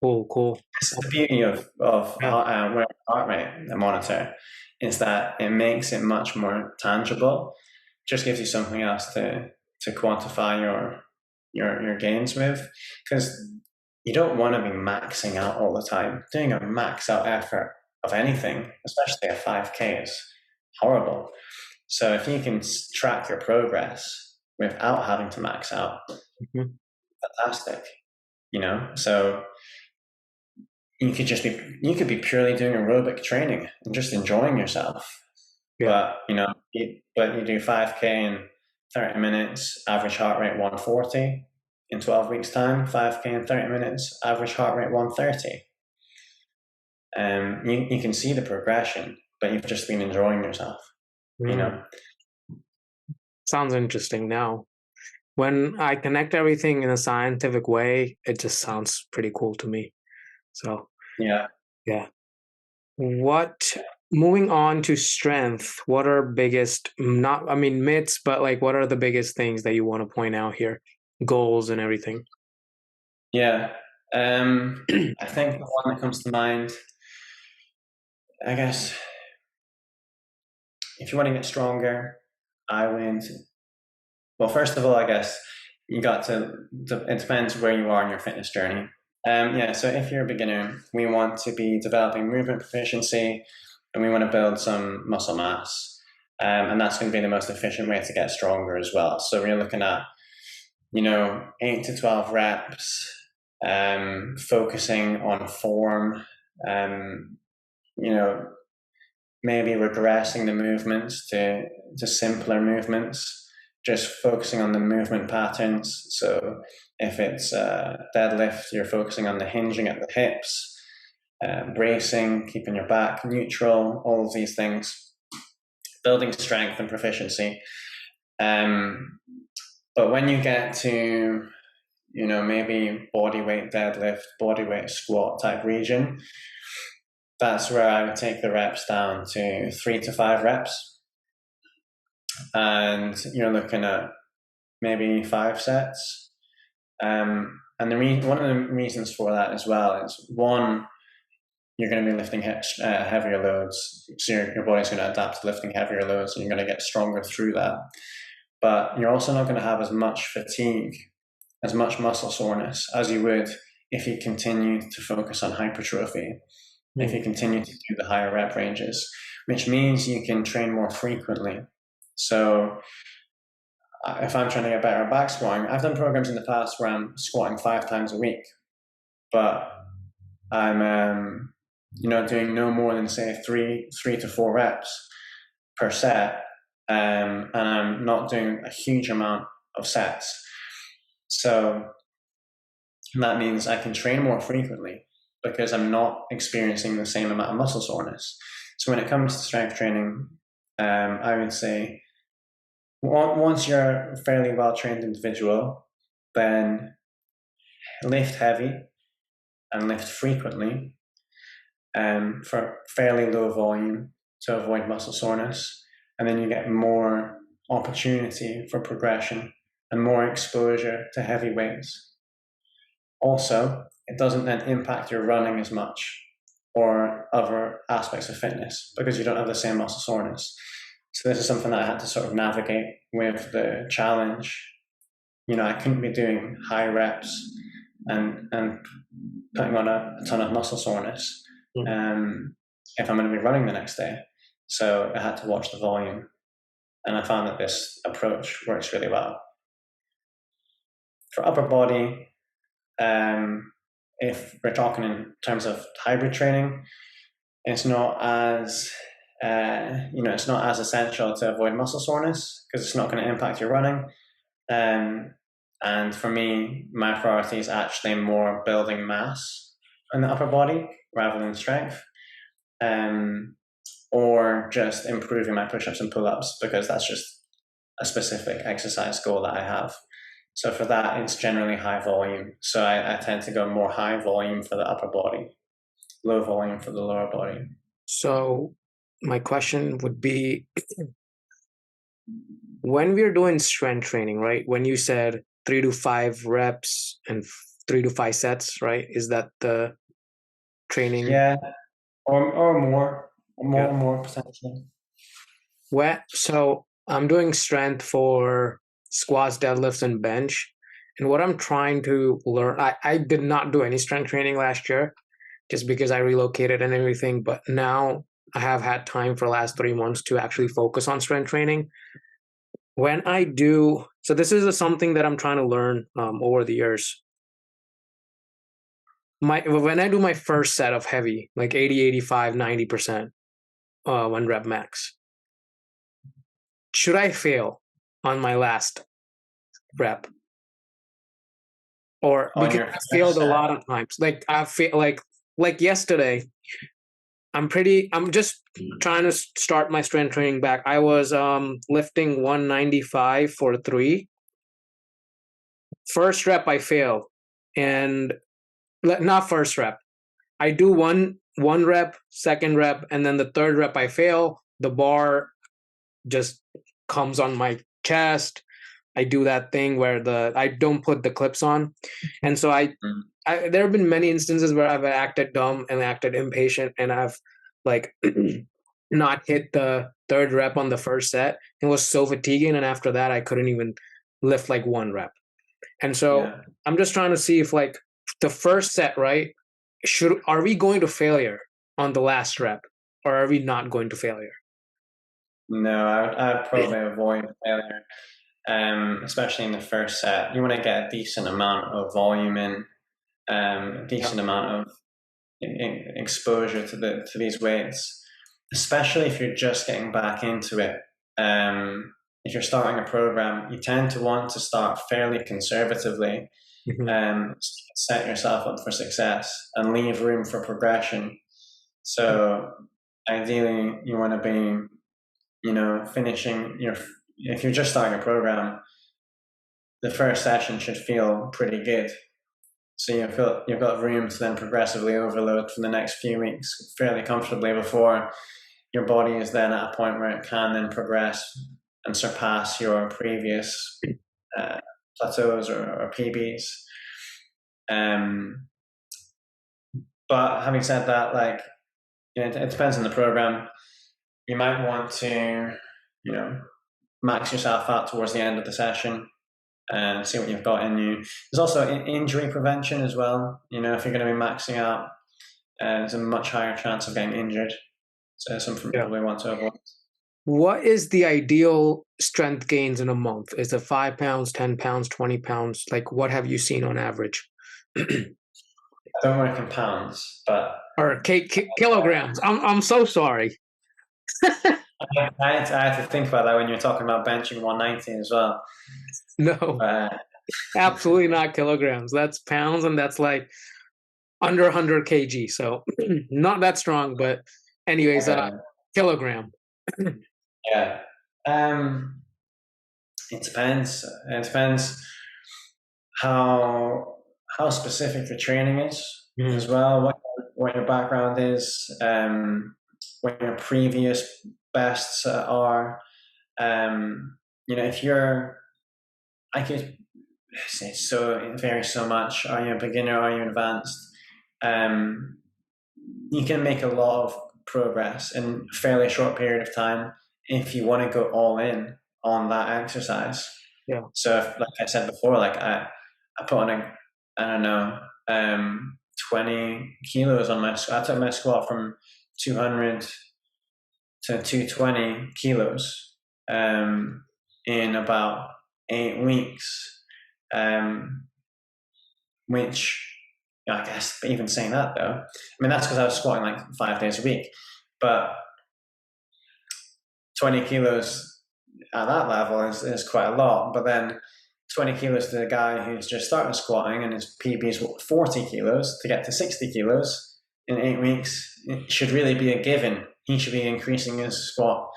That's the beauty of wearing a heart rate monitor, is that it makes it much more tangible. Just gives you something else to quantify your gains with, because you don't want to be maxing out all the time. Doing a max out effort of anything, especially a 5K, is horrible. So if you can track your progress without having to max out, fantastic. So you could be purely doing aerobic training and just enjoying yourself. Yeah. But you do 5K in 30 minutes, average heart rate 140. In 12 weeks' time, 5K in 30 minutes, average heart rate 130. You can see the progression, but you've just been enjoying yourself. Sounds interesting now. When I connect everything in a scientific way, it just sounds pretty cool to me. So yeah. Moving on to strength, what are biggest, myths, but like what are the biggest things that you want to point out here? Goals and everything. Yeah. I think the one that comes to mind, I guess, if you want to get stronger, well, first of all, I guess you got it depends where you are in your fitness journey. So if you're a beginner, we want to be developing movement proficiency and we want to build some muscle mass. And that's going to be the most efficient way to get stronger as well. So we're looking at, 8 to 12 reps, focusing on form, maybe regressing the movements to simpler movements, just focusing on the movement patterns. So if it's deadlift, you're focusing on the hinging at the hips, bracing, keeping your back neutral, all of these things, building strength and proficiency. But when you get to, maybe bodyweight deadlift, bodyweight squat type region, that's where I would take the reps down to 3 to 5 reps. And you're looking at maybe 5 sets. And one of the reasons for that as well is, one, you're going to be lifting heavier loads. So your body's going to adapt to lifting heavier loads, and you're going to get stronger through that. But you're also not going to have as much fatigue, as much muscle soreness as you would if you continue to focus on hypertrophy, if you continue to do the higher rep ranges, which means you can train more frequently. So if I'm trying to get better at back squatting, I've done programs in the past where I'm squatting 5 times a week, but I'm doing no more than, say, 3 to 4 reps per set, and I'm not doing a huge amount of sets. So that means I can train more frequently because I'm not experiencing the same amount of muscle soreness. So when it comes to strength training, I would say once you're a fairly well-trained individual, then lift heavy and lift frequently for fairly low volume to avoid muscle soreness. And then you get more opportunity for progression and more exposure to heavy weights. Also, it doesn't then impact your running as much or other aspects of fitness because you don't have the same muscle soreness. So this is something that I had to sort of navigate with the challenge. I couldn't be doing high reps and putting on a ton of muscle soreness if I'm going to be running the next day. So I had to watch the volume, and I found that this approach works really well. For upper body, if we're talking in terms of hybrid training, it's not as it's not as essential to avoid muscle soreness because it's not going to impact your running. And for me, my priority is actually more building mass in the upper body rather than strength, or just improving my push-ups and pull-ups because that's just a specific exercise goal that I have. So for that, it's generally high volume. So I tend to go more high volume for the upper body, low volume for the lower body. So my question would be, when we're doing strength training, right? When you said 3 to 5 reps and 3 to 5 sets, right? Is that the training? Yeah, or more potentially. So I'm doing strength for squats, deadlifts, and bench. And what I'm trying to learn, I did not do any strength training last year just because I relocated and everything. But now I have had time for the last 3 months to actually focus on strength training. When I do, so this is something that I'm trying to learn over the years. When I do my first set of heavy, like 80, 85, 90%, 1 rep max, should I fail on my last rep? Or because I failed a lot of times. Like I feel like yesterday, I'm just trying to start my strength training back. I was lifting 195 for 3. First rep I failed, and not first rep. I do one rep, second rep, and then the third rep I fail. The bar just comes on my chest. I do that thing where I don't put the clips on, and so there have been many instances where I've acted dumb and acted impatient, and I've like not hit the third rep on the first set. It was so fatiguing, and after that, I couldn't even lift like 1 rep. And so I'm just trying to see if like the first set, right? Are we going to failure on the last rep, or are we not going to failure? No, I'd probably avoid failure, especially in the first set. You want to get a decent amount of volume in, a decent amount of exposure to these weights. especially if you're just getting back into it. If you're starting a program, you tend to want to start fairly conservatively, Mhm. set yourself up for success and leave room for progression. So ideally, you want to be, finishing your. If you're just starting a program, the first session should feel pretty good. So you've got room to then progressively overload for the next few weeks fairly comfortably before your body is then at a point where it can then progress and surpass your previous uh, plateaus or PBs. Um, but having said that, it depends on the program. You might want to, you know, max yourself out towards the end of the session and see what you've got in you. There's also injury prevention as well. If you're going to be maxing out, there's a much higher chance of getting injured. So something you Yeah. probably want to avoid. What is the ideal strength gains in a month? Is it 5 pounds, 10 pounds, 20 pounds? Like, what have you seen on average? I don't work in pounds, but Or kilograms? I'm so sorry. I had to think about that when you were talking about benching 190 as well. No, But, absolutely not kilograms. That's pounds, and that's like under 100 kg. So not that strong, but anyways, okay, kilogram. yeah. Um, it depends. It depends how how specific the training is as Mhm. well. What your background is. What your previous bests are. If you're, I could say so it varies so much. Are you a beginner? Are you advanced? Um, you can make a lot of progress in a fairly short period of time if you want to go all in on that exercise. Yeah. So, like I said before, I put on I don't know, 20 kilos on my squat. I took my squat from 200 to 220 kilos in about 8 weeks, um, which I guess even saying that though, I mean that's because I was squatting like 5 days a week, but 20 kilos at that level is quite a lot. But then 20 kilos to the guy who's just started squatting and his PB is 40 kilos to get to 60 kilos in 8 weeks, it should really be a given. He should be increasing his squat.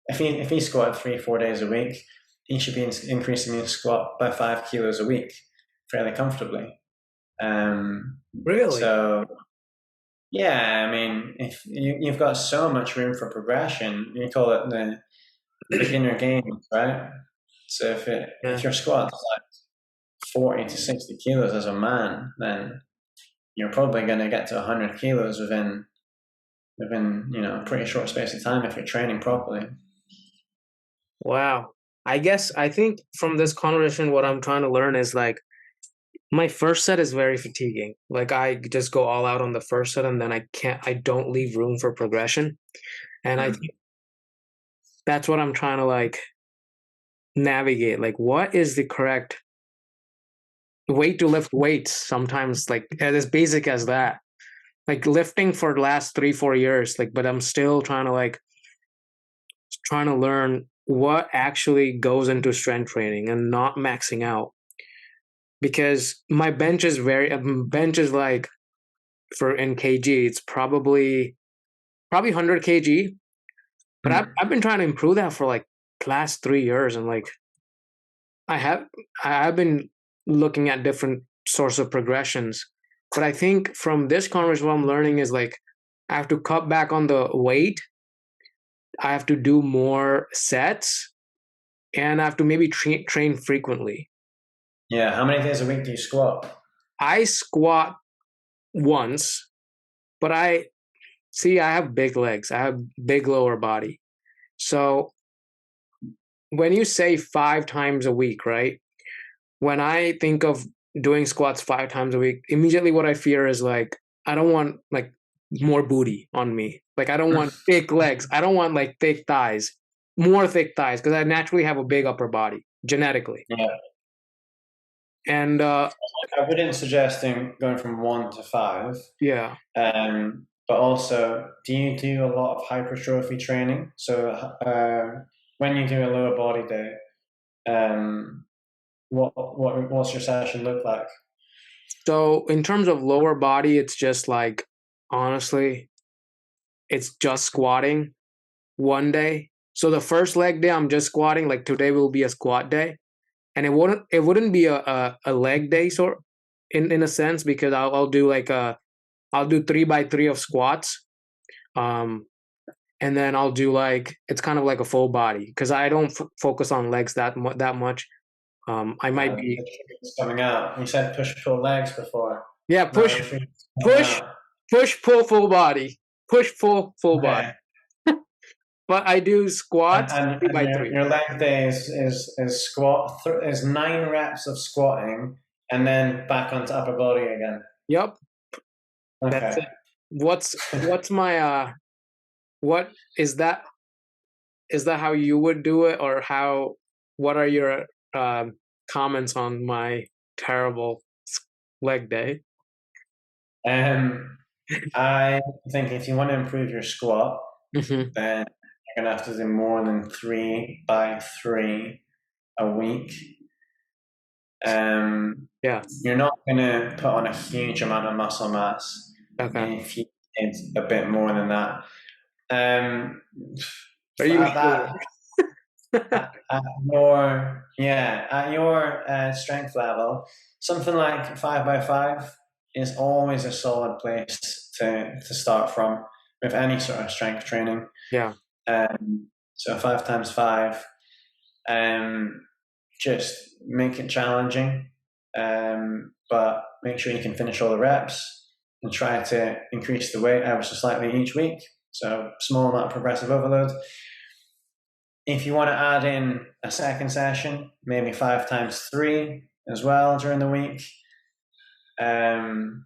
If he squatted 3-4 days a week, he should be increasing his squat by 5 kilos a week fairly comfortably. Really? So yeah, I mean, if you've got so much room for progression, you call it the beginner gains, right? So if Yeah. your squat's like 40 to 60 kilos as a man, then you're probably going to get to 100 kilos within a pretty short space of time if you're training properly. Wow. I think from this conversation, what I'm trying to learn is like my first set is very fatiguing. Like I just go all out on the first set and then I don't leave room for progression. And I think that's what I'm trying to like navigate. Like what is the correct way to lift weights? Sometimes like as basic as that. Like lifting for the last 3-4 years, like, but I'm still trying to learn what actually goes into strength training and not maxing out because my bench is like for in kg it's probably 100 kg, but I've been trying to improve that for like last 3 years, and like I have I've been looking at different sorts of progressions, but I think from this conversation what I'm learning is like I have to cut back on the weight, I have to do more sets, and I have to maybe train frequently. Yeah, how many days a week do you squat? I squat once, but I have big legs. I have big lower body. So when you say 5 times a week, right? When I think of doing squats 5 times a week, immediately what I fear is like, I don't want like more booty on me. Like, I don't want thick legs. I don't want like thick thighs, more thick thighs, because I naturally have a big upper body genetically. Yeah, And I wouldn't suggest going from 1 to 5, yeah, um, But also, do you do a lot of hypertrophy training? So when you do a lower body day, what's your session look like? So in terms of lower body, it's just like, honestly, it's just squatting one day. So the first leg day, I'm just squatting. Like today will be a squat day, and it wouldn't be a leg day, sort in a sense, because I'll do like I'll do 3x3 of squats. And then I'll do like, it's kind of like a full body because I don't focus on legs that much. I might be, It's coming out. You said push pull legs before. yeah, Now push your feet's coming push out. push pull full body, push full body. Okay. But I do And, squats and, three and by your, three. your leg day is squat is 9 reps of squatting and then back onto upper body again. Yep, that's it. Okay. What's my what is that? Is that how you would do it, or how? What are your comments on my terrible leg day? I think if you want to improve your squat, Hmm. then you're gonna have to do more than 3x3 a week. Yeah. You're not gonna put on a huge amount of muscle mass Okay. if you did a bit more than that. Are you At that, sure? at your strength level, something like 5x5 is always a solid place to start from with any sort of strength training. Yeah. So 5x5, just make it challenging, but make sure you can finish all the reps and try to increase the weight ever so slightly each week. So small amount of progressive overload. If you want to add in a second session, maybe 5x3 as well during the week. And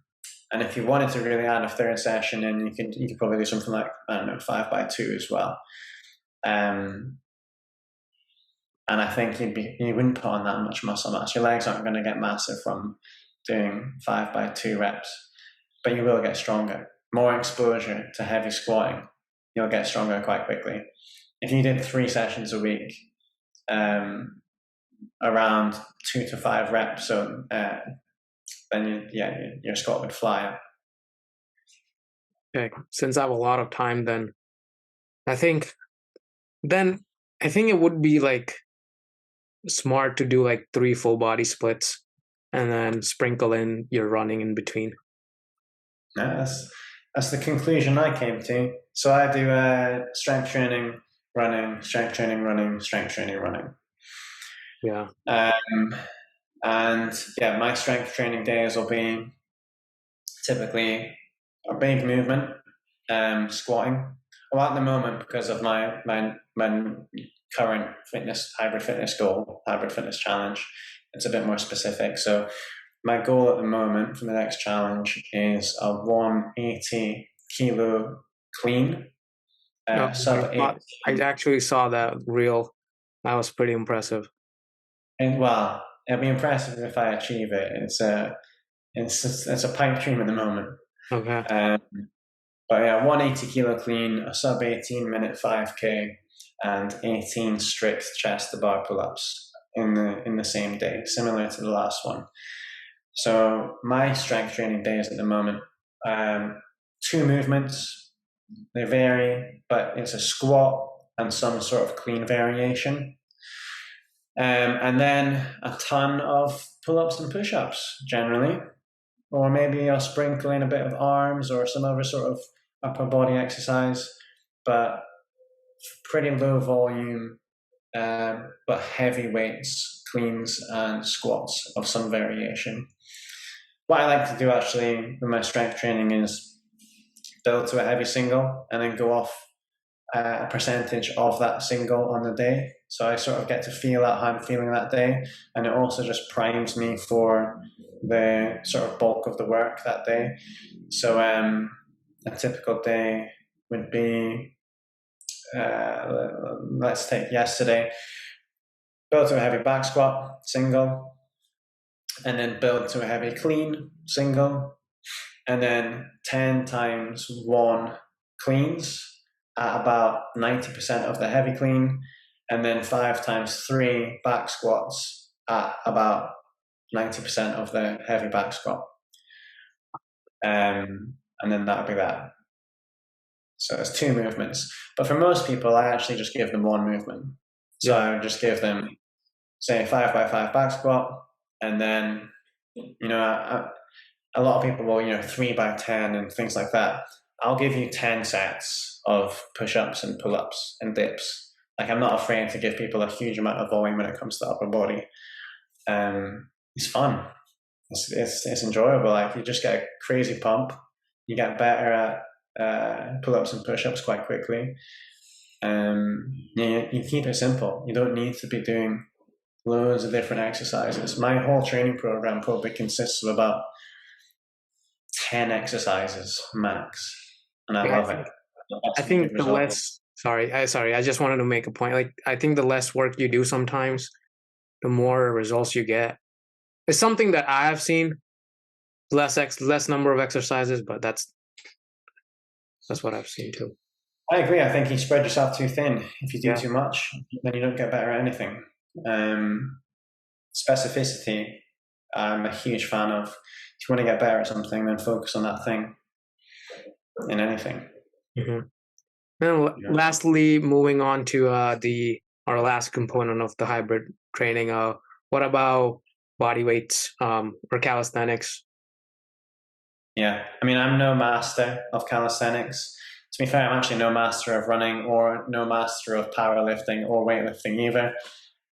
if you wanted to really add a third session in, you could probably do something like, I don't know, 5x2 as well. And I think you wouldn't put on that much muscle mass. Your legs aren't going to get massive from doing 5x2 reps, but you will get stronger. More exposure to heavy squatting, you'll get stronger quite quickly. If you did 3 sessions a week, around 2 to 5 reps, so then your squat would fly up. Okay. Since I have a lot of time, then I think it would be like smart to do like 3 full body splits and then sprinkle in your running in between. Yeah, that's the conclusion I came to. So I do strength training, running, strength training, running, strength training, running. Yeah. And yeah, my strength training days will be typically a big movement, squatting. Well, at the moment, because of my current hybrid fitness challenge, it's a bit more specific. So my goal at the moment for the next challenge is a 180 kilo clean, sub 8. I actually saw that reel. That was pretty impressive. And well, it'll be impressive if I achieve it. It's a pipe dream at the moment. Okay. But yeah, 180 kilo clean, a sub 18-minute 5K, and 18 strict chest to bar pull-ups in the same day, similar to the last one. So my strength training days at the moment, 2 movements. They vary, but it's a squat and some sort of clean variation. And then a ton of pull-ups and push-ups generally. Or maybe I'll sprinkle in a bit of arms or some other sort of upper body exercise, but pretty low volume, but heavy weights, cleans and squats of some variation. What I like to do actually with my strength training is build to a heavy single and then go off a percentage of that single on the day. So I sort of get to feel out how I'm feeling that day, and it also just primes me for the sort of bulk of the work that day. So a typical day would be, let's take yesterday, build to a heavy back squat, single, and then build to a heavy clean, single, and then 10 times 1 cleans at about 90% of the heavy clean, and then 5 times 3 back squats at about 90% of the heavy back squat. And then that'll be that. So it's 2 movements. But for most people, I actually just give them 1 movement. So I just give them, say, 5 by 5 back squat, and then, a lot of people will, 3 by 10 and things like that. I'll give you 10 sets of push-ups and pull-ups and dips. Like, I'm not afraid to give people a huge amount of volume when it comes to upper body. It's fun. It's enjoyable. Like, you just get a crazy pump. You get better at pull-ups and push-ups quite quickly. You keep it simple. You don't need to be doing loads of different exercises. My whole training program probably consists of about 10 exercises max, and I love it. I think the less, I just wanted to make a point. Like, I think the less work you do sometimes, the more results you get. It's something that I have seen. Less number of exercises, but that's what I've seen too. I agree. I think you spread yourself too thin. If you do too much, then you don't get better at anything. Specificity, I'm a huge fan of. If you want to get better at something, then focus on that thing in anything. Mm-hmm. And lastly, moving on to our last component of the hybrid training. What about body weights or calisthenics? Yeah, I mean, I'm no master of calisthenics. To be fair, I'm actually no master of running or no master of powerlifting or weightlifting either.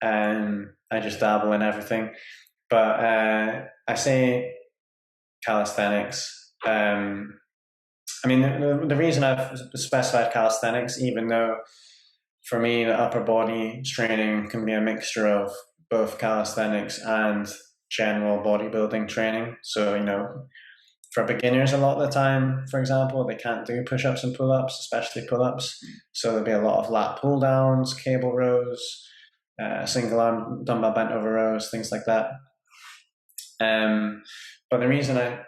I just dabble in everything. But I say calisthenics. I mean, the reason I've specified calisthenics, even though for me the upper body training can be a mixture of both calisthenics and general bodybuilding training. So, for beginners, a lot of the time, for example, they can't do push-ups and pull-ups, especially pull-ups. So there'll be a lot of lat pull-downs, cable rows, single arm dumbbell bent over rows, things like that. But the reason I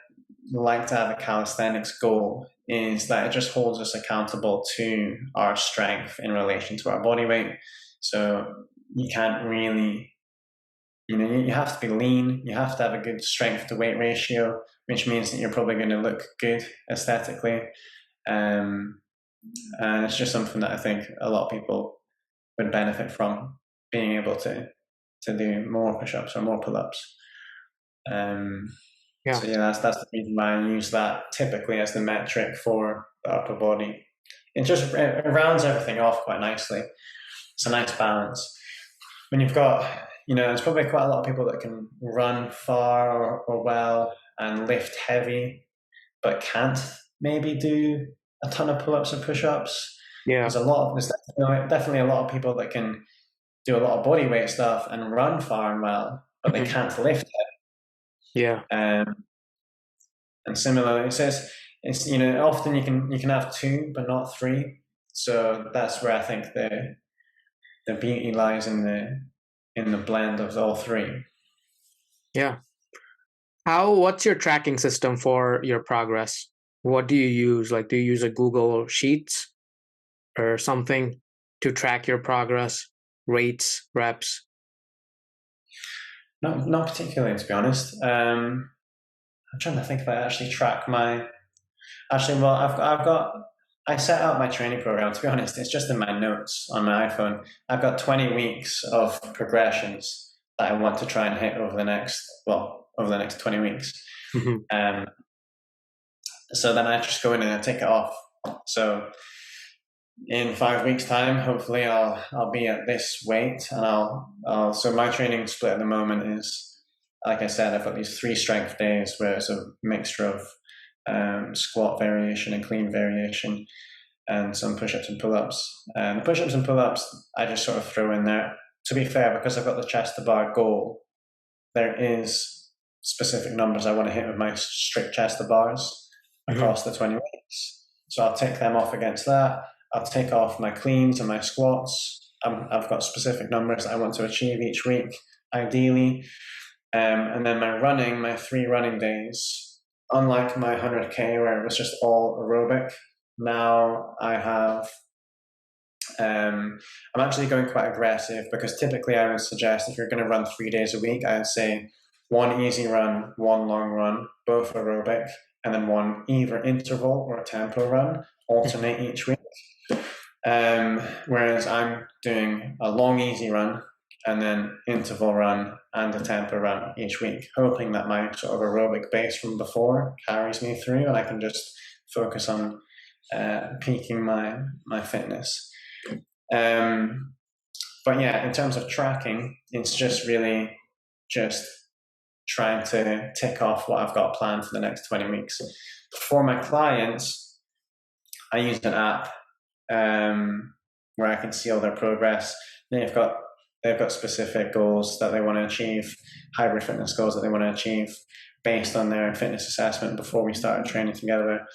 like to have a calisthenics goal is that it just holds us accountable to our strength in relation to our body weight. So you can't really, you have to be lean, you have to have a good strength to weight ratio, which means that you're probably going to look good aesthetically. And it's just something that I think a lot of people would benefit from, being able to do more push-ups or more pull-ups. So that's the reason why I use that typically as the metric for the upper body. It rounds everything off quite nicely. It's a nice balance. When you've got, there's probably quite a lot of people that can run far or well and lift heavy, but can't maybe do a ton of pull-ups or push-ups. Yeah. There's definitely a lot of people that can do a lot of body weight stuff and run far and well, but they can't lift heavy. Yeah. And similarly, it's often you can have 2 but not 3. So that's where I think the beauty lies in the blend of all 3. Yeah. What's your tracking system for your progress? What do you use? Like, do you use a Google Sheets or something to track your progress, rates, reps? Not particularly, to be honest. I'm trying to think if I actually track I set out my training program. To be honest, it's just in my notes on my iPhone. I've got 20 weeks of progressions that I want to try and hit over the next 20 weeks. Mm-hmm. So then I just go in and I take it off. So in 5 weeks' time, hopefully I'll be at this weight, and so my training split at the moment is, like I said, I've got these 3 strength days where it's a mixture of squat variation and clean variation, and some push-ups and pull-ups. And the push-ups and pull-ups I just sort of throw in there. To be fair, because I've got the chest to bar goal, there is specific numbers I want to hit with my strict chest to bars across the 20 weeks. So I'll take them off against that. I'll take off my cleans and my squats. I've got specific numbers I want to achieve each week, ideally. And then my 3 running days, unlike my 100K where it was just all aerobic, now I'm actually going quite aggressive, because typically I would suggest if you're going to run 3 days a week, I'd say one easy run, one long run, both aerobic, and then one either interval or tempo run, alternate each week. Whereas I'm doing a long easy run and then interval run and a tempo run each week, hoping that my sort of aerobic base from before carries me through and I can just focus on peaking my fitness. But yeah, in terms of tracking, it's just really just trying to tick off what I've got planned for the next 20 weeks. For my clients, I use an app where I can see all their progress. They've got specific goals that they want to achieve, hybrid fitness goals that they want to achieve based on their fitness assessment before we started training together.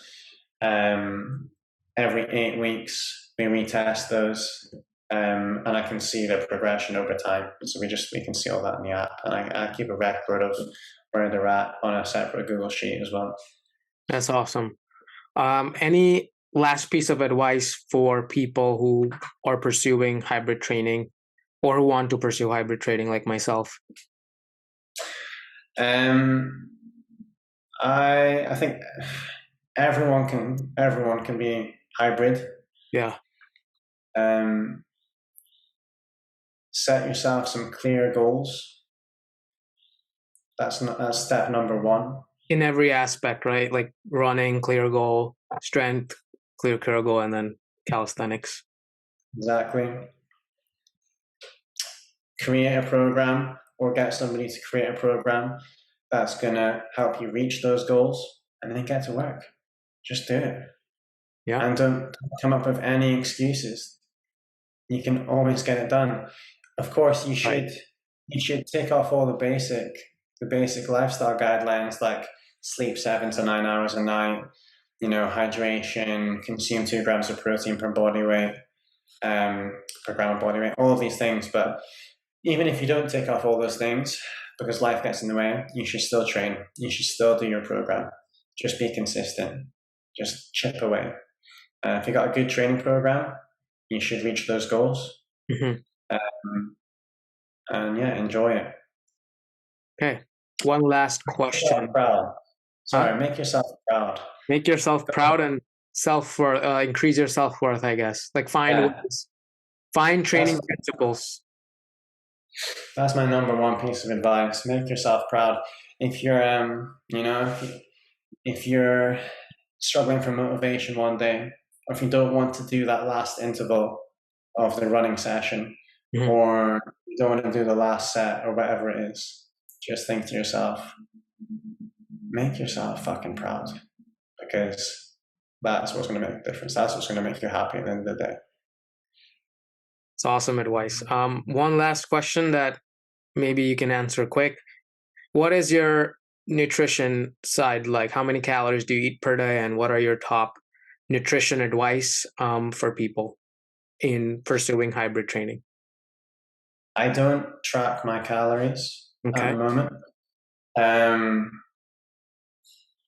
Every 8 weeks, we retest those, and I can see their progression over time. So we can see all that in the app, and I keep a record of where they're at on a separate Google sheet as well. That's awesome. Any last piece of advice for people who are pursuing hybrid training or who want to pursue hybrid training like myself? I think everyone can be hybrid. Yeah. Set yourself some clear goals. That's step number one. In every aspect, right? Like running, clear goal, strength, clear goal, and then calisthenics. Exactly. Create a program or get somebody to create a program that's going to help you reach those goals, and then get to work. Just do it. Yeah. And don't come up with any excuses. You can always get it done. Of course, you should tick off all the basic lifestyle guidelines, like sleep 7 to 9 hours a night, hydration, consume 2 grams of protein per body weight, per gram of body weight, all of these things. But even if you don't tick off all those things, because life gets in the way, you should still train. You should still do your program. Just be consistent. Just chip away. If you got a good training program, you should reach those goals. Mm-hmm. And yeah, enjoy it. Okay. One last question. Make yourself proud. Make yourself proud and increase your self-worth, I guess. Like find training principles. That's my number one piece of advice. Make yourself proud. If you're, if you're struggling for motivation one day, or if you don't want to do that last interval of the running session, mm-hmm. or you don't want to do the last set or whatever it is, just think to yourself, make yourself fucking proud, because that's what's going to make a difference. That's what's going to make you happy at the end of the day. It's awesome advice. One last question that maybe you can answer quick. What is your nutrition side like? How many calories do you eat per day, and what are your top nutrition advice for people in pursuing hybrid training? I don't track my calories at the moment.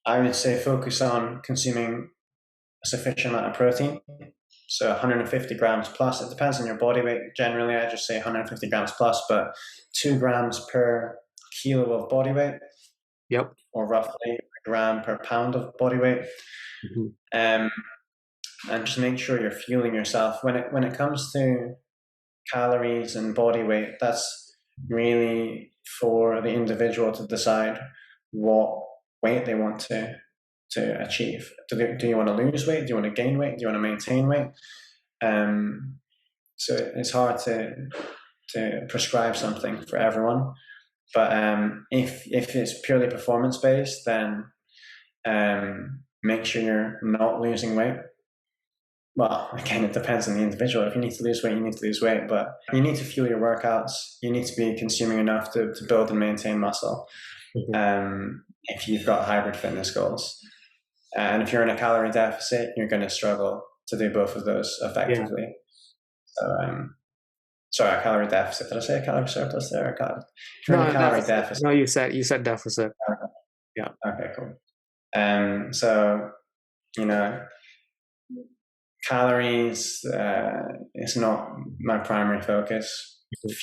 I would say focus on consuming a sufficient amount of protein. So 150 grams plus. It depends on your body weight. Generally, I just say 150 grams plus, but 2 grams per kilo of body weight. Yep. Or roughly a gram per pound of body weight. Mm-hmm. And just make sure you're fueling yourself. When it comes to calories and body weight, that's really for the individual to decide what weight they want to achieve. Do you want to lose weight? Do you want to gain weight? Do you want to maintain weight? So it's hard to prescribe something for everyone. But if it's purely performance based, then make sure you're not losing weight. Well, again, it depends on the individual. If you need to lose weight, you need to lose weight, but you need to fuel your workouts. You need to be consuming enough to build and maintain muscle. Mm-hmm. If you've got hybrid fitness goals. And if you're in a calorie deficit, you're going to struggle to do both of those effectively. Yeah. So, sorry, a calorie deficit. Did I say a calorie surplus there? If you're in a calorie deficit. No, you said deficit. Yeah. Okay, cool. So, calories is not my primary focus.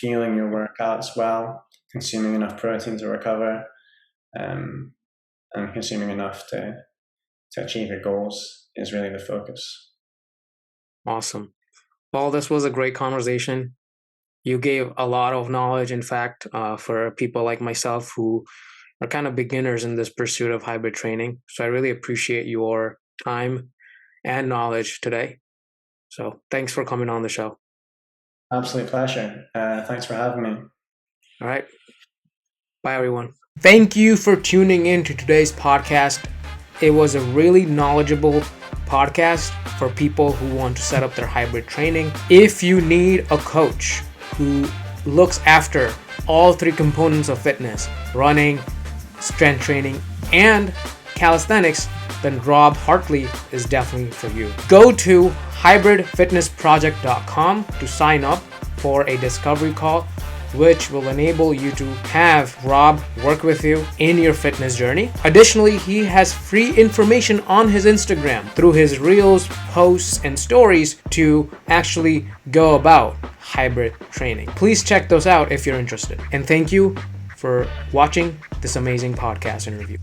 Fueling your workouts well, consuming enough protein to recover, and consuming enough to achieve your goals is really the focus. Awesome. Well, this was a great conversation. You gave a lot of knowledge, in fact, for people like myself who are kind of beginners in this pursuit of hybrid training. So I really appreciate your time and knowledge today. So thanks for coming on the show. Absolute pleasure. Thanks for having me. All right. Bye, everyone. Thank you for tuning in to today's podcast. It was a really knowledgeable podcast for people who want to set up their hybrid training. If you need a coach who looks after all three components of fitness, running, strength training, and calisthenics, then Rob Hartley is definitely for you. Go to hybridfitnessproject.com to sign up for a discovery call, which will enable you to have Rob work with you in your fitness journey. Additionally, he has free information on his Instagram through his reels, posts, and stories to actually go about hybrid training. Please check those out if you're interested. And thank you for watching this amazing podcast interview.